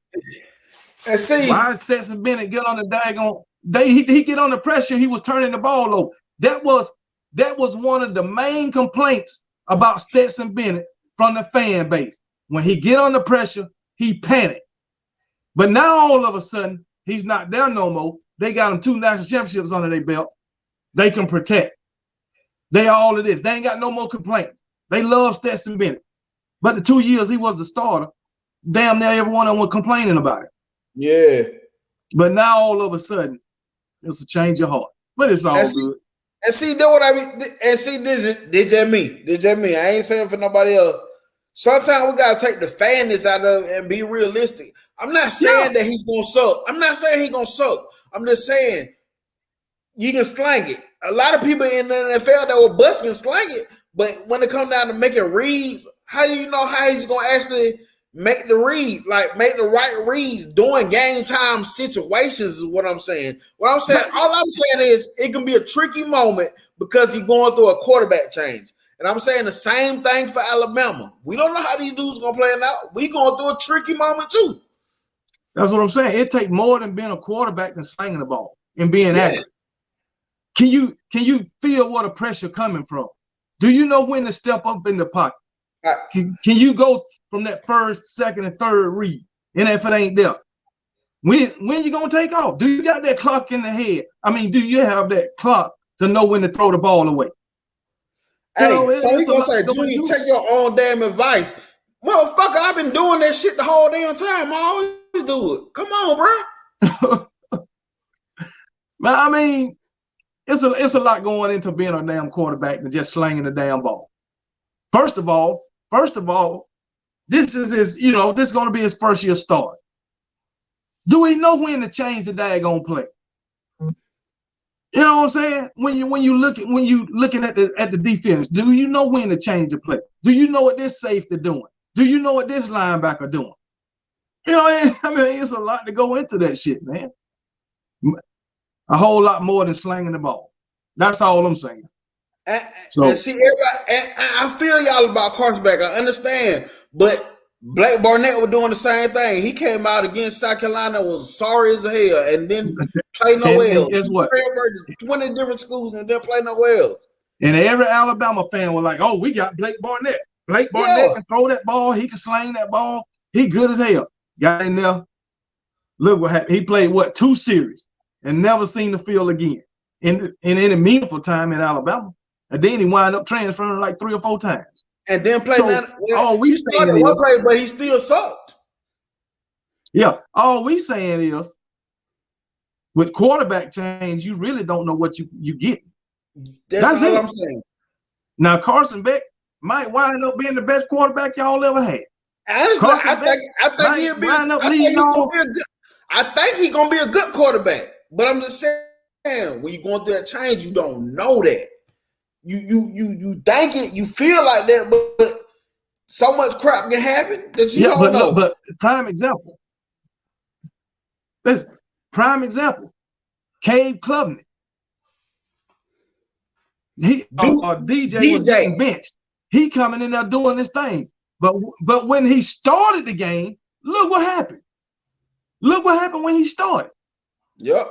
And see, why did Stetson Bennett get on the daggone? He get on the pressure. He was turning the ball over. That was one of the main complaints about Stetson Bennett from the fan base. When he get under pressure, he panic. But now all of a sudden, he's not there no more. They got him 2 national championships under their belt. They can protect. They are all of this. They ain't got no more complaints. They love Stetson Bennett. But the 2 years he was the starter, damn near everyone was complaining about it. Yeah. But now all of a sudden, it's a change of heart. But it's all good. And see, that's what I mean. And see, this just me. This just me. I ain't saying for nobody else. Sometimes we gotta take the fanness out of it and be realistic. I'm not saying that he's gonna suck. I'm not saying he's gonna suck. I'm just saying you can slang it. A lot of people in the NFL that were busting slang it, but when it comes down to making reads, how do you know how he's gonna actually make the read, like make the right reads during game time situations is what I'm saying. What I'm saying, all I'm saying is it can be a tricky moment because he's going through a quarterback change. And I'm saying the same thing for Alabama. We don't know how these dudes gonna play it out. We going through a tricky moment too. That's what I'm saying. It takes more than being a quarterback than slinging the ball and being accurate. Can you feel what the pressure coming from? Do you know when to step up in the pocket? Can you go from that first, second, and third read? And if it ain't there, when you gonna take off? Do you got that clock in the head? I mean, do you have that clock to know when to throw the ball away? Hey, so he gonna say, Junior, take your own damn advice. Motherfucker, I've been doing that shit the whole damn time. I always do it. Come on, bro. Man, I mean, it's a lot going into being a damn quarterback than just slinging the damn ball. First of all, this is this is going to be his first year start. Do we know when to change the daggone play? You know what I'm saying? When you looking at the defense, do you know when to change the play? Do you know what this safety doing? Do you know what this linebacker doing? You know, I mean, it's a lot to go into that shit, man. A whole lot more than slinging the ball. That's all I'm saying. And see, everybody, and I feel y'all about quarterback. I understand, but Blake Barnett was doing the same thing. He came out against South Carolina, was sorry as hell, and didn't play nowhere else. Guess what? 20 different schools and didn't play nowhere else. And every Alabama fan was like, "Oh, we got Blake Barnett. Blake Barnett can throw that ball. He can sling that ball. He good as hell." Got in there. Look what happened. He played 2 series and never seen the field again in any meaningful time in Alabama. And then he wound up transferring like 3 or 4 times. And then played he started one play, but he still sucked. Yeah, all we saying is with quarterback change, you really don't know what you get. That's all I'm saying. Now Carson Beck might wind up being the best quarterback y'all ever had. Honestly, I think he'll be. I think he's gonna be a good quarterback. But I'm just saying, when you're going through that change, you don't know that. You think it, you feel like that, but so much crap can happen that you don't know. But prime example. Listen, prime example. Cade Klubnik. DJ was getting benched. He coming in there doing this thing. But when he started the game, look what happened. Look what happened when he started. Yep.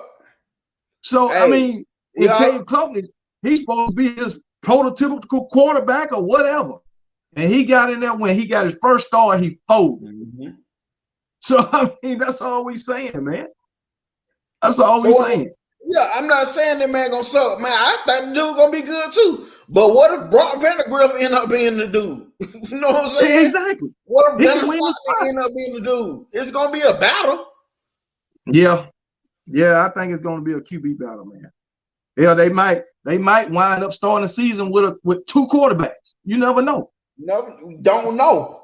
So, I mean, if Cade Klubnik, he's supposed to be his prototypical quarterback or whatever. And he got in there when he got his first start, he folded. Mm-hmm. So, I mean, that's all we saying, man. That's all we saying. Yeah, I'm not saying that man gonna suck. Man, I think the dude gonna be good too. But what if Brock Vandagriff end up being the dude? You know what I'm saying? Exactly. What if Dennis end up being the dude? It's gonna be a battle. Yeah. Yeah, I think it's gonna be a QB battle, man. Yeah, they might wind up starting the season with 2 quarterbacks. You never know. No, we don't know.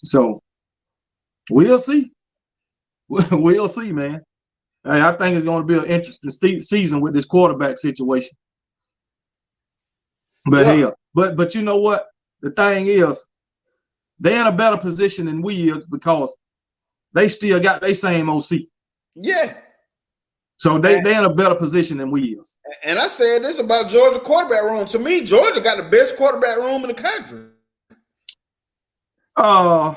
So we'll see. We'll see, man. Hey, I think it's going to be an interesting season with this quarterback situation. But but you know what? The thing is, they're in a better position than we is because they still got their same OC. Yeah. So they're in a better position than we is. And I said this about Georgia quarterback room. To me, Georgia got the best quarterback room in the country. I'm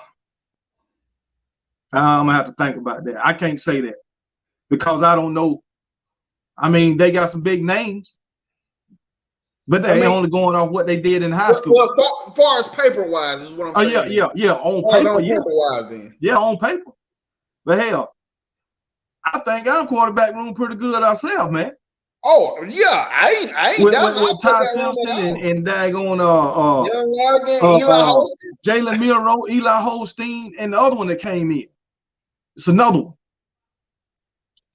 gonna have to think about that. I can't say that because I don't know. I mean, they got some big names, But they only going off what they did in high school. Well, as far as paper wise, is what I'm saying. Yeah. On paper, then. Yeah, on paper. But hell, I think our quarterback room pretty good ourselves, man. Oh yeah, I ain't down with Ty Simpson and daggone Jalen Milroe, Eli Holstein, and the other one that came in. It's another one.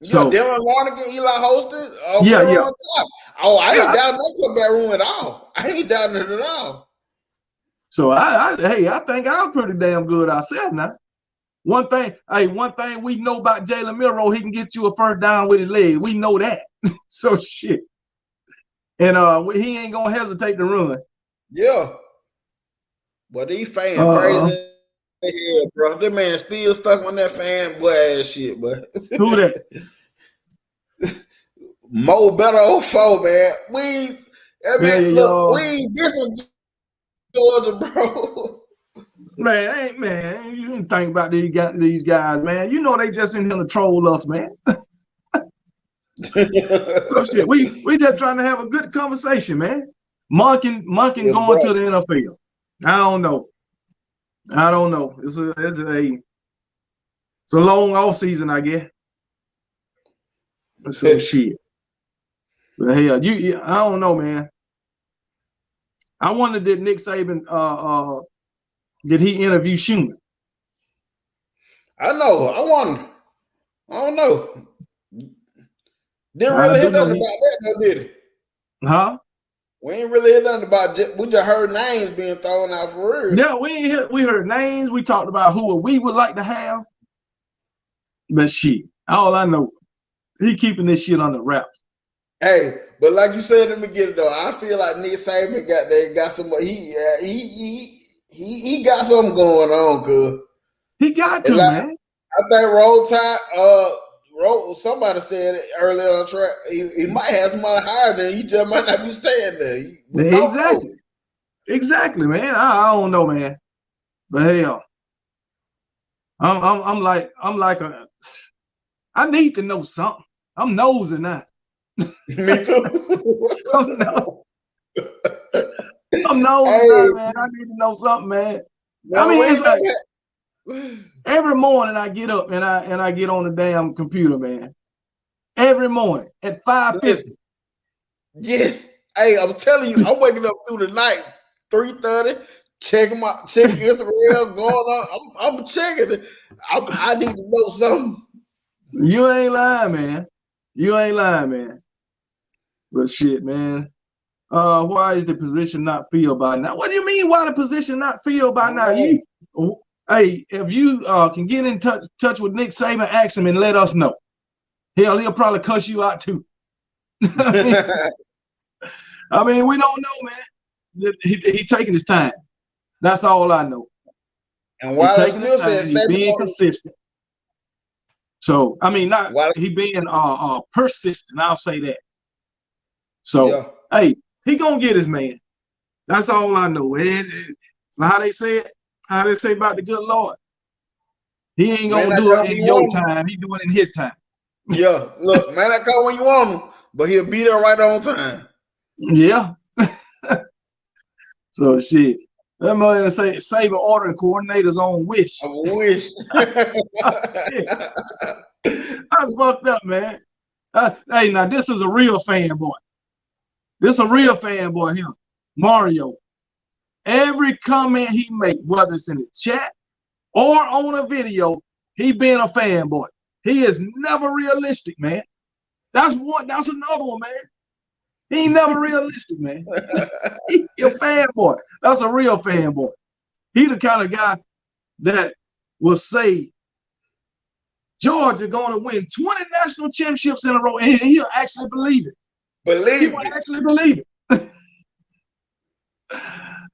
So Dylan Larnagin, Eli Holstein. Yeah. Oh, I ain't down that quarterback room at all. I ain't down it at all. So I think I'm pretty damn good ourselves now. One thing we know about Jalen Milroe, he can get you a first down with his leg. We know that. So shit. And he ain't gonna hesitate to run. Yeah. But these fans crazy here, bro. That man still stuck on that fanboy ass shit, but who that? Mo better 04, man. We ain't dissing Georgia, bro. Man, you didn't think about these guys, man. You know they just in here to troll us, man. So shit, we just trying to have a good conversation, man. Monking going to the NFL. I don't know. It's a long off season, I guess. So shit. But hell, I don't know, man. I wonder did Nick Saban did he interview Schumann? I know. I don't know. Didn't really hear nothing about that, though, did he? Huh? We ain't really heard nothing about it. We just heard names being thrown out for real. Yeah, we heard names. We talked about who we would like to have. But shit, all I know, he keeping this shit on the wraps. Hey, but like you said in the beginning, though, I feel like Nick Saban got some. He got something going on, cuz he got to, man. I think Roll Tide, somebody said it earlier on track. He might have somebody higher than he just might not be staying there. Exactly, man. I don't know, man. But hell, I'm like I need to know something. I'm nosy now. Me too. I'm nosy now, man. I need to know something, man. I mean, it's like every morning I get up and I get on the damn computer, man. Every morning at 5:50. Yes. Hey, I'm telling you, I'm waking up through the night, 3:30, checking Instagram, going on. I'm checking it. I need to know something. You ain't lying, man. But shit, man. Why is the position not filled by now? What do you mean? Why the position not filled by now? Hey, if you can get in touch with Nick Saban, ask him and let us know. Hell, he'll probably cuss you out too. I mean, we don't know, man. He taking his time. That's all I know. And while he's being consistent. So I mean, he being persistent. I'll say that. So hey, he gonna get his man. That's all I know. How they say it. How they say about the good Lord. He ain't gonna do it in your time. He do it in his time. Yeah, look, man, I come when you want him, but he'll be there right on time. Yeah. So shit. That man say Saban ordering coordinators on wish. I wish. That's fucked up, man. Hey, now this is a real fanboy. This is a real fanboy here. Mario. Every comment he make, whether it's in the chat or on a video, he being a fanboy. He is never realistic, man. That's another one, man. He ain't never realistic, man. He a fanboy. That's a real fanboy. He the kind of guy that will say Georgia going to win 20 national championships in a row, and he'll actually believe it. He will actually believe it.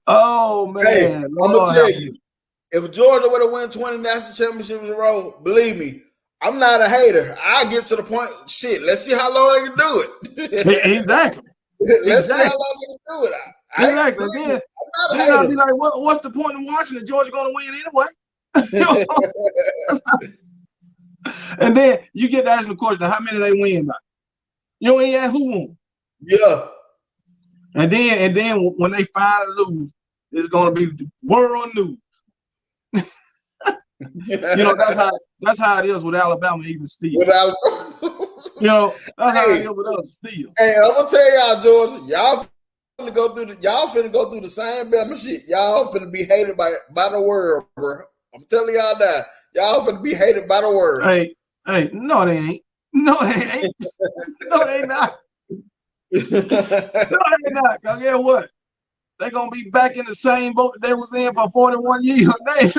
Oh, man. Hey, I'm going to tell you, if Georgia would have won 20 national championships in a row, believe me, I'm not a hater. I get to the point, shit, let's see how long they can do it. Exactly. Let's see how long they can do it. Exactly. Then I'll be like, what's the point of watching it? Georgia going to win anyway. And then you get to ask the question, how many they win by? You ain't ask who won. Yeah. And then when they finally lose, it's gonna be the world news. That's how it is with Alabama, even still. That's how it is with us still. Hey, I'm gonna tell y'all, Georgia, y'all finna go through the same Bama shit. Y'all finna be hated by the world, bro. I'm telling y'all that. Y'all finna be hated by the world. Hey, no, they ain't. No, they ain't. No, they not. No, they not. Cause guess what? They gonna be back in the same boat that they was in for 41 years. Ain't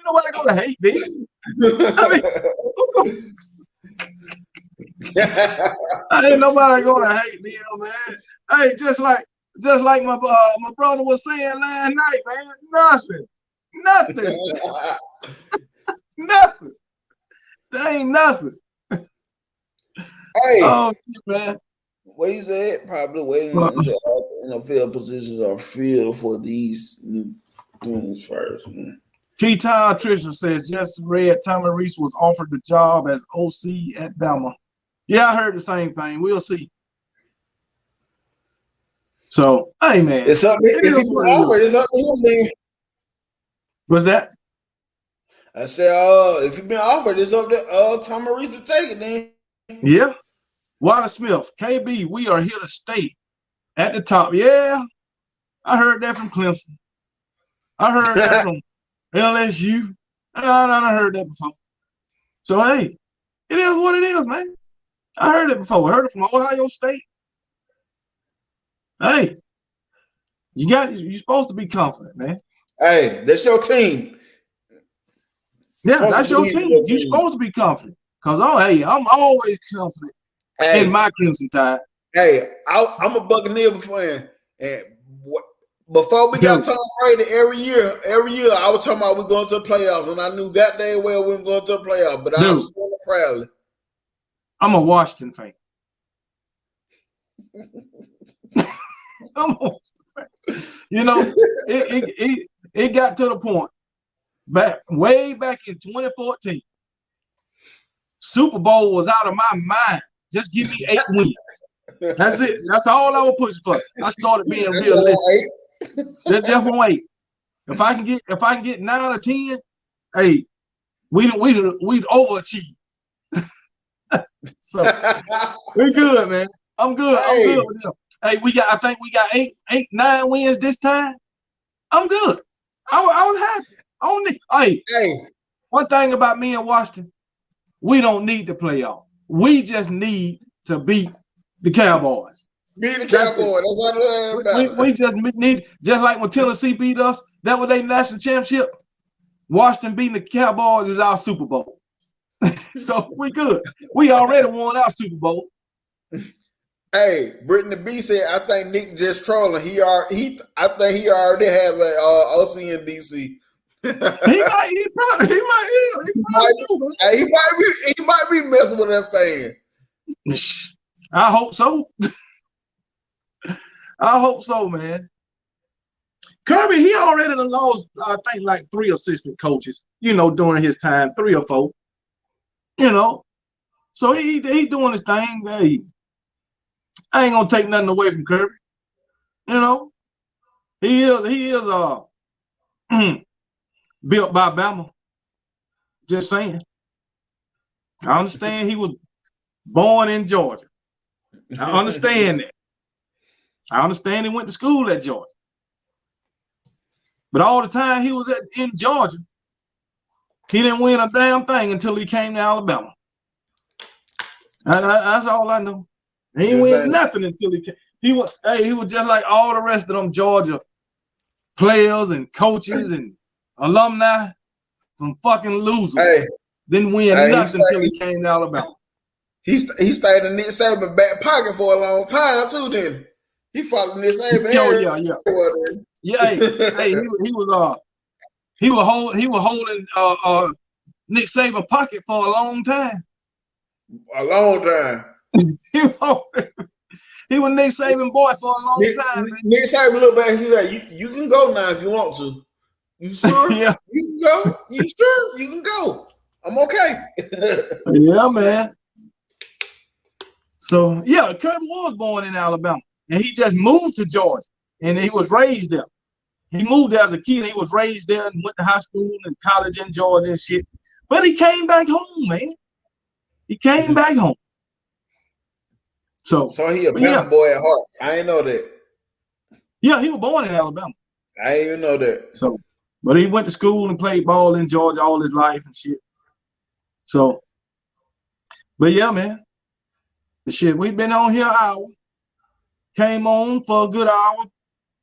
nobody gonna hate me. Ain't nobody gonna hate me, man. Hey, just like my brother was saying last night, man. Nothing. Nothing. There ain't nothing. Hey, oh man. What he said, probably waiting until all the NFL positions are filled for these new things first. T-Town Trisha says, just read Tommy Reese was offered the job as OC at Bama. Yeah, I heard the same thing. We'll see. So, hey, man. It's up to him. If he's offered, it's up to him, man. What's that? I said, if you've been offered, it's up to Tommy Reese to take it, then. Yeah. Water Smith, KB, we are here to stay at the top. Yeah, I heard that from Clemson. I heard that from LSU. I heard that before. So, hey, it is what it is, man. I heard it before. I heard it from Ohio State. Hey, you're supposed to be confident, man. Hey, that's your team. Yeah, that's your team. You're supposed to be confident. Because, I'm always confident in my Clemson Tide. Hey, I'm a Buccaneer fan. And before we got Tom Brady, every year, I was talking about we're going to the playoffs. And I knew that day well we were going to the playoffs. But I'm still proudly. I'm a Washington fan. I'm a Washington fan. It got to the point way back in 2014. Super Bowl was out of my mind. Just give me 8 wins. That's it. That's all I was pushing for. I started being realistic. Just 1 8. If I can get 9 or 10, hey, we'd overachieve. So we're good, man. I'm good. I'm good with them. Hey, I think we got 9 wins this time. I'm good. I was happy. One thing about me and Washington, we don't need the playoff. We just need to beat the Cowboys. Beat the Cowboys. That's what I'm about. We just need, just like when Tennessee beat us, that was their national championship. Washington beating the Cowboys is our Super Bowl. So we good. We already won our Super Bowl. Hey, Brittany B said, I think Nick just trolling. I think he already have an OC in DC. He might be messing with that fan. I hope so. I hope so, man. Kirby, he already lost, I think, like 3 assistant coaches, during his time, 3 or 4. So he doing his thing. Hey, I ain't gonna take nothing away from Kirby. He is built by Bama. Just saying. I understand he was born in Georgia. I understand that. I understand he went to school at Georgia. But all the time he was in Georgia, he didn't win a damn thing until he came to Alabama. That's all I know. He didn't win nothing until he came. He was just like all the rest of them Georgia players and coaches and alumni, some fucking losers. Didn't win nothing until he came to Alabama. He stayed in Nick Saban's back pocket for a long time too. Then he followed Nick Saban. Yeah. He was holding Nick Saban's pocket for a long time. A long time. He was Nick Saban boy for a long time. Nick Saban looked back. He's like, you can go now if you want to. You sure? Yeah. You can go. You sure? You can go. I'm okay. Yeah, man. So yeah, Kirby was born in Alabama. and he just moved to Georgia, and he was raised there. He moved there as a kid. He was raised there and went to high school and college in Georgia and shit. But he came back home, man. He came back home. So he a Bama boy at heart. I ain't know that. Yeah, he was born in Alabama. I didn't even know that. So, but he went to school and played ball in Georgia all his life and shit. So, but yeah, man. The shit, we've been on here an hour. Came on for a good hour,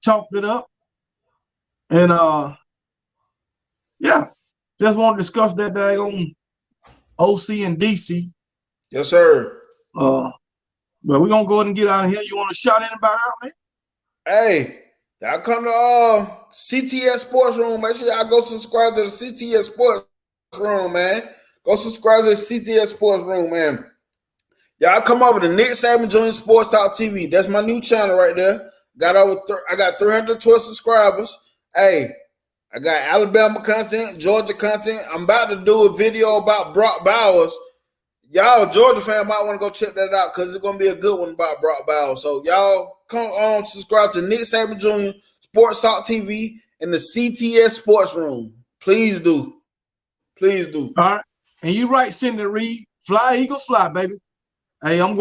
chopped it up. And yeah, just want to discuss that daggone OC and DC. Yes, sir. But we're gonna go ahead and get out of here. You want to shout anybody out, man? Hey, y'all come to CTS Sports Room. Make sure y'all go subscribe to the CTS Sports Room, man. Go subscribe to the CTS Sports Room, man. Y'all come over to Nick Saban Jr. Sports Talk TV. That's my new channel right there. I got 312 subscribers. Hey, I got Alabama content, Georgia content. I'm about to do a video about Brock Bowers. Y'all, Georgia fan might want to go check that out because it's going to be a good one about Brock Bowers. So y'all come on, subscribe to Nick Saban Jr. Sports Talk TV and the CTS Sports Room. Please do. Please do. All right. And you right, Cindy Reed. Fly, Eagles, fly, baby. Hey, I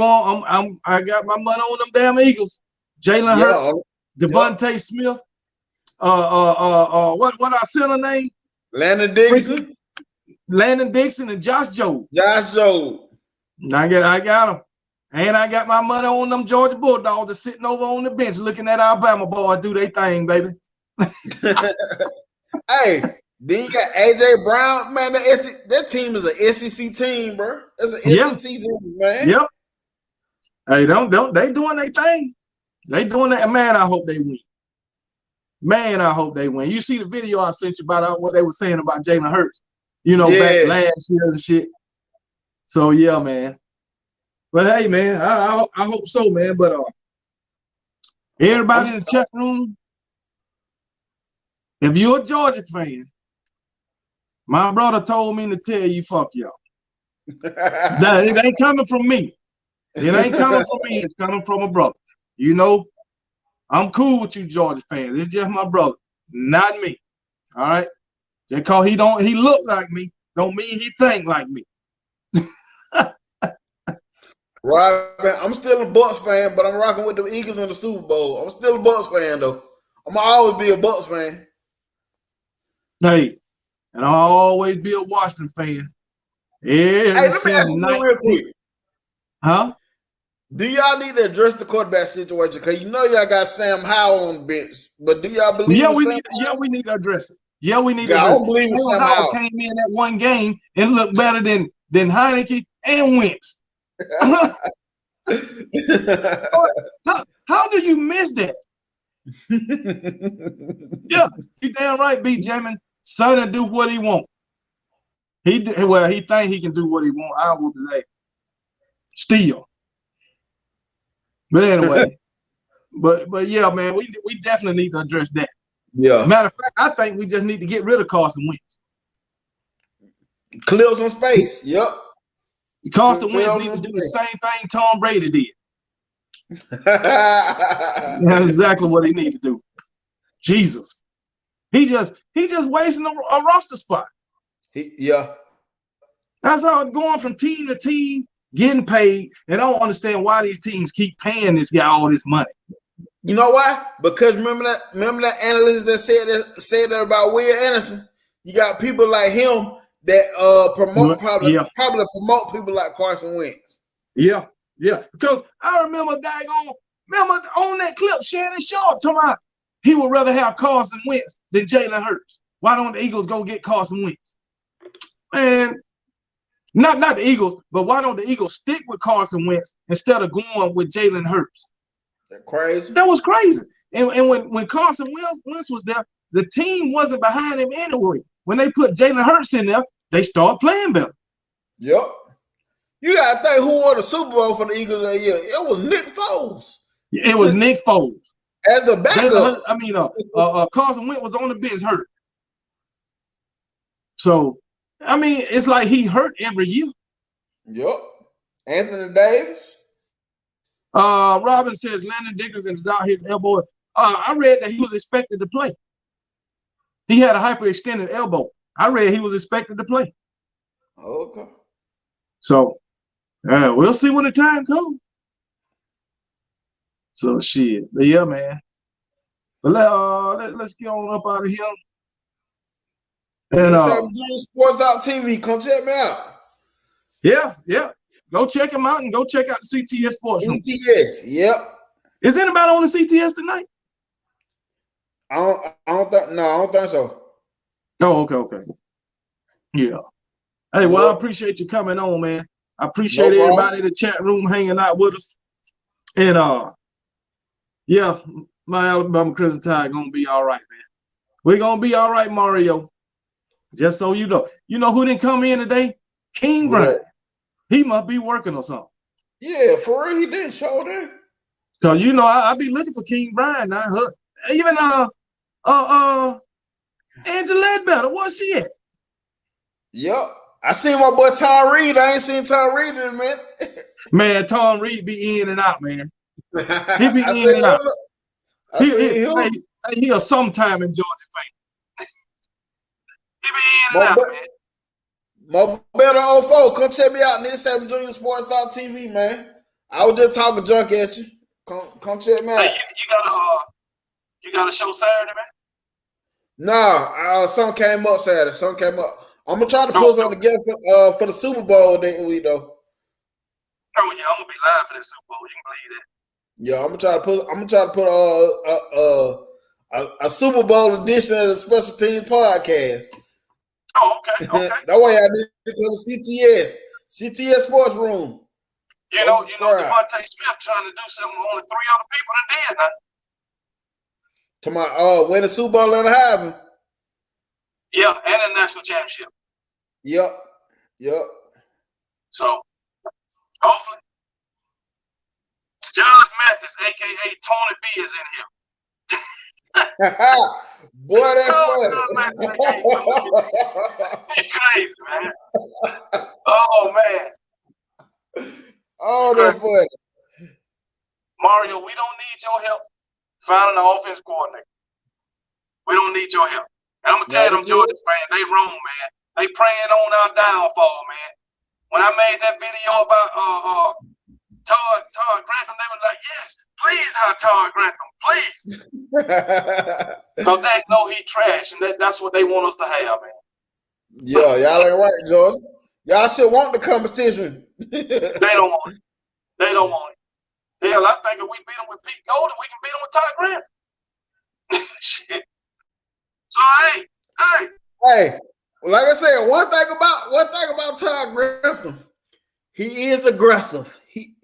got my money on them damn Eagles. Jalen Hurts, Devontae Smith. What our center name? Landon Dixon. Landon Dixon and Josh Jobe. I got them. And I got my money on them Georgia Bulldogs that's sitting over on the bench looking at Alabama boys do their thing, baby. Hey, then you got AJ Brown. Man, that team is an SEC team, bro. That's an SEC team, man. Yep. Hey, they doing their thing. They doing that. Man, I hope they win. Man, I hope they win. You see the video I sent you about what they were saying about Jalen Hurts, back last year and shit. So yeah, man. But hey, man, I hope so, man. But everybody in the chat room, if you're a Georgia fan, my brother told me to tell you, fuck y'all. It ain't coming from me. It ain't coming from me. It's coming from a brother. I'm cool with you Georgia fans. It's just my brother, not me. All right. Because he look like me, don't mean he think like me. Right, I'm still a Bucks fan, but I'm rocking with the Eagles in the Super Bowl. I'm still a Bucks fan though. I'm gonna always be a Bucks fan. Hey, and I'll always be a Washington fan. Yeah. Hey, let me ask you real quick. Huh? Do y'all need to address the quarterback situation? Because y'all got Sam Howell on the bench, but do y'all believe? We need to address it. Yeah, we need to address I don't believe Sam Howell came in that one game and looked better than Heineke and Wentz. How do you miss that? Yeah, you damn right, B. Jamin. Son to do what he want. He think he can do what he want. I will be still. But anyway, but yeah, man, we definitely need to address that. Yeah. Matter of fact, I think we just need to get rid of Carson Wentz. Clear some space. Yep. Carson Wentz needs to do the same thing Tom Brady did. That's exactly what he need to do. Jesus. He just wasting a roster spot. That's how it's going from team to team, getting paid, and I don't understand why these teams keep paying this guy all this money. You know why? Because remember that analyst that said that about Will Anderson? You got people like him that probably promote people like Carson Wentz. Yeah. Because I remember on that clip, Shannon Sharp talking about he would rather have Carson Wentz than Jalen Hurts. Why don't the Eagles go get Carson Wentz? Man, not the Eagles, but why don't the Eagles stick with Carson Wentz instead of going with Jalen Hurts? That crazy. That was crazy. And when Carson Wentz was there, the team wasn't behind him anyway. When they put Jalen Hurts in there, they start playing better. Yep. You gotta think who won the Super Bowl for the Eagles that year. It was Nick Foles. It was Nick Foles. As the backup. Carson Wentz was on the bench hurt. So, it's like he hurt every year. Yep. Anthony Davis. Robin says Landon Dickerson is out his elbow. I read that he was expected to play. He had a hyperextended elbow. I read he was expected to play. Okay. So we'll see when the time comes. So shit. But yeah, man. But let's get on up out of here. And sports.tv, come check me out. Yeah. Go check him out and go check out the CTS Sports Room. CTS, yep. Is anybody on the CTS tonight? I don't think so. Oh, okay. Yeah. Hey, well, I appreciate you coming on, man. I appreciate everybody in the chat room hanging out with us. And yeah, my Alabama Crimson Tide gonna be all right, man. We're gonna be all right, Mario. Just so you know. You know who didn't come in today? King Brian. He must be working or something. Yeah, for real, he didn't show that. Cause you know I be looking for King Brian now. Even Angela Ledbetter, where's she at? Yep. I seen my boy Tom Reed. I ain't seen Tom Reed in a minute. Man, Tom Reed be in and out, man. He be in and out. He a sometime in Georgia fan. He be in and out, man. My better old folk, come check me out. This 7 Junior Sports.tv, man. I was just talking junk at you. Come check me out. Hey, you got a show Saturday, man? Nah, something came up Saturday. I'm gonna try to put something together for the Super Bowl that week though. Oh yeah, I'm gonna be live for that Super Bowl. You can believe that. Yeah, I'm gonna try to put a Super Bowl edition of the Special Team Podcast. Oh, okay. That way I need to come to CTS Sports Room. You know, Devontae Smith trying to do something only 3 other people that did now. To win the Super Bowl and happen. Yeah, and a national championship. Yep. So, hopefully, Judge Mathis, a.k.a. Tony B, is in here. Boy, that's funny. He's crazy, man. Oh, man. Oh, that's funny. Mario, we don't need your help finding an offense coordinator. We don't need your help. And I'm going to tell you, them Georgia fans, they wrong, man. They praying on our downfall, man. When I made that video about Todd Grantham, they were like, yes, please hire Todd Grantham, please. Because they know he trash, and that's what they want us to have, man. Yeah, y'all ain't right, George. Y'all should want the competition. They don't want it. They don't want it. Hell, I think if we beat them with Pete Golden, we can beat them with Todd Grantham. Shit. So hey. Like I said, one thing about Todd Grantham, he is aggressive. He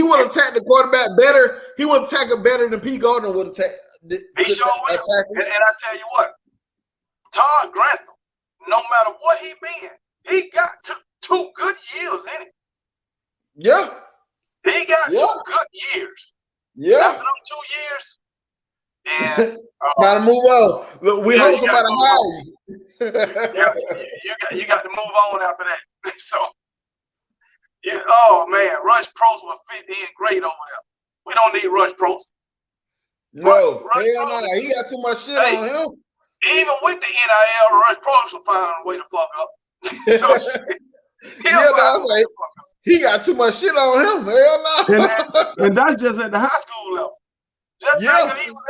would attack the quarterback better. He would attack it better than Pete Golden would attack. He sure will. And I tell you what, Todd Grantham, no matter what he been, he got 2 good years in it. Yeah. He got 2 good years. Yeah. After them 2 years, and gotta move on. Look, we hope somebody hire you. You got to move on after that. So, oh man, Rush Prost will fit in great over there. We don't need Rush Prost. No, hell no. He got too much shit on him. Even with the NIL, Rush Prost will find a way to fuck up. So, he got too much shit on him. Hell no. And that's just at the high school level. Just think he was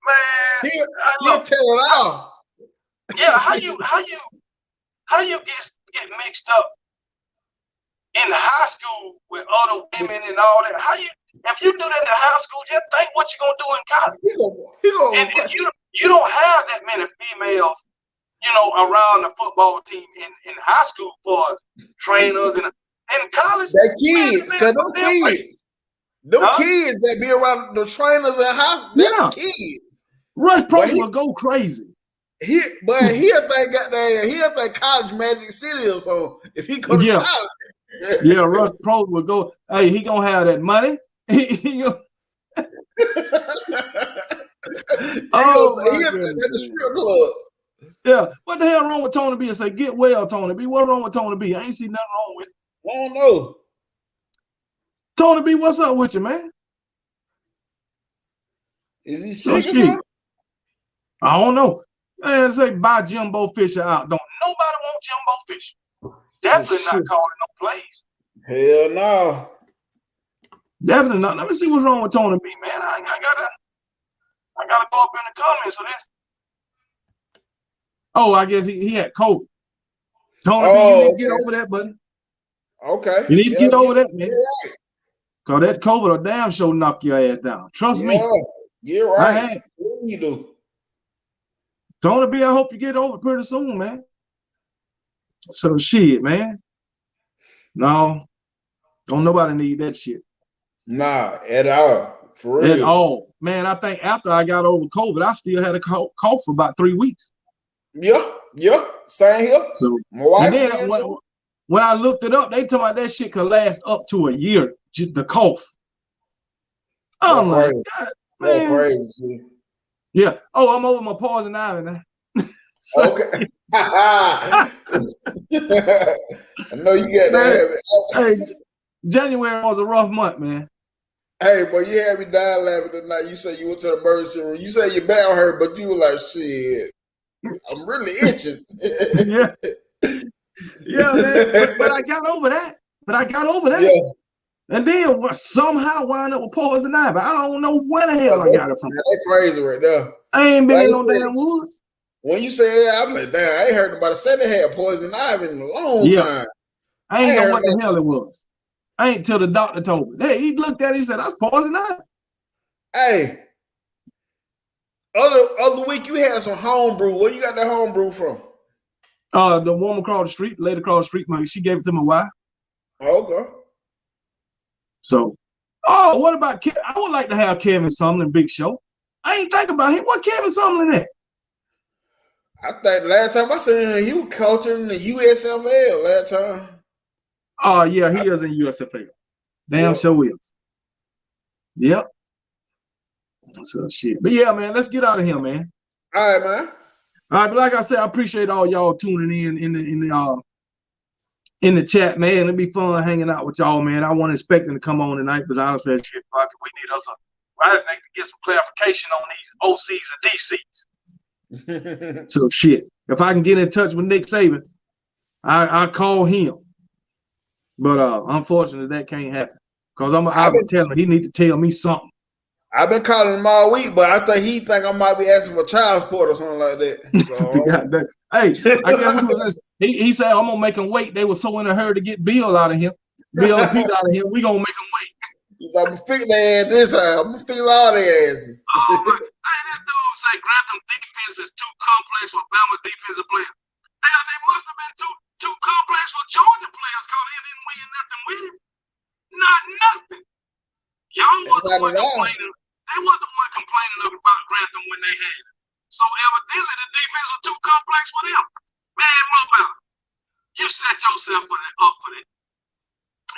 man. He'll tell it all. Yeah, how you get mixed up in high school with other women and all that? If you do that in high school, just think what you're gonna do in college. And you don't have that many females, around the football team in high school for trainers and in college. That kids, because them kids that be around the trainers in high school, that's kids. Rush Prost will go crazy. He'll think college Magic City or so. If he go to college. Yeah, Rush Prost will go. Hey, he gonna have that money. He'll think at the strip club. Yeah, what the hell wrong with Tony B? I say, get well, Tony B. What wrong with Tony B? I ain't seen nothing wrong with it. I don't know. Tony B, what's up with you, man? Is he sick or something? I don't know. Man, say buy Jimbo Fisher out. Don't nobody want Jimbo Fisher. Definitely not calling no plays. Hell no. Definitely not. Let me see what's wrong with Tony B, man. I gotta go up in the comments for this. Oh, I guess he had COVID. Tony B, you need to get over that, buddy. Okay. You need to get over that, man. Right. Cause that COVID will damn sure knock your ass down. Trust me. You're right. What do you do? Tony B, I hope you get over pretty soon, man. So shit, man. No, don't nobody need that shit. Nah, at all. For real. At all. Man, I think after I got over COVID, I still had a cough for about 3 weeks. Yeah. Same here. So and then when I looked it up, they told me that shit could last up to a year. The cough. I'm like, God, man. Crazy. Yeah. Oh, I'm over my poison ivy now. Okay. I know you got that. Hey, January was a rough month, man. Hey, but you had me dying laughing tonight. You said you went to the emergency room. You said your back hurt, but you were like, shit, I'm really itching. Yeah, man. But I got over that. Yeah. And then somehow wind up with poison ivy. I don't know where the hell I got it from. That's crazy right there. I ain't been in no damn woods. When you say that, I'm like, damn, I ain't heard nobody say they had poison ivy in a long time. I ain't know what the hell it was. I ain't till the doctor told me. Hey, he looked at it, he said, that's poison ivy. Hey, other week you had some homebrew. Where you got that homebrew from? The woman across the street, lady across the street, she gave it to my wife. Okay. So, what about Kevin? I would like to have Kevin Sumlin Big Show. I ain't think about him. What Kevin Sumlin at? I think last time I seen him, he was coaching the USFL last time. Oh, yeah, he is in USFL. Damn sure is. Yep. So shit. But yeah, man, let's get out of here, man. All right, man. All right, but like I said, I appreciate all y'all tuning in the chat, man. It'll be fun hanging out with y'all, man. I wasn't expecting to come on tonight, but I said, shit, fuck it, we need us to get some clarification on these OCs and DCs. So shit, if I can get in touch with Nick Saban, I call him. But unfortunately, that can't happen because I've been telling him he need to tell me something. I've been calling him all week, but I think he think I might be asking for child support or something like that. So, hey, I guess he said I'm gonna make him wait. They were so in a hurry to get Bill out of here, Bill and Pete out of here. We gonna make him wait. He's like, I'm gonna fix their ass this time. I'm gonna fix all their asses. Hey, this dude say Grantham defense is too complex for Bama defensive players. Now they must have been too complex for Georgia players because they didn't win nothing with him. Not nothing. Y'all was the one complaining. They was the one complaining about Grantham when they had it. So evidently the defense was too complex for them. Man, Mobile, you set yourself up for that.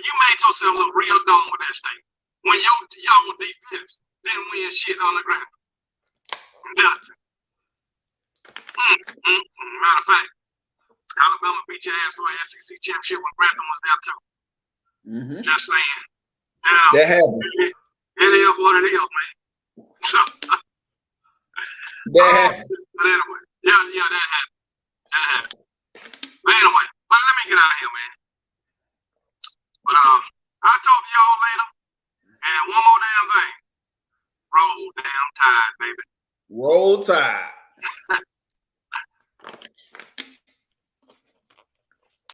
You made yourself look real dumb with that state. When y'all defense didn't win shit on the ground. Nothing. Matter of fact, Alabama beat your ass for an SEC championship when Grantham was there too. Just saying. Now, that happened. It is what it is, man. But anyway, yeah, that happened. But anyway, let me get out of here, man. But I'll talk to y'all later. And one more damn thing. Roll damn tide, baby. Roll tide.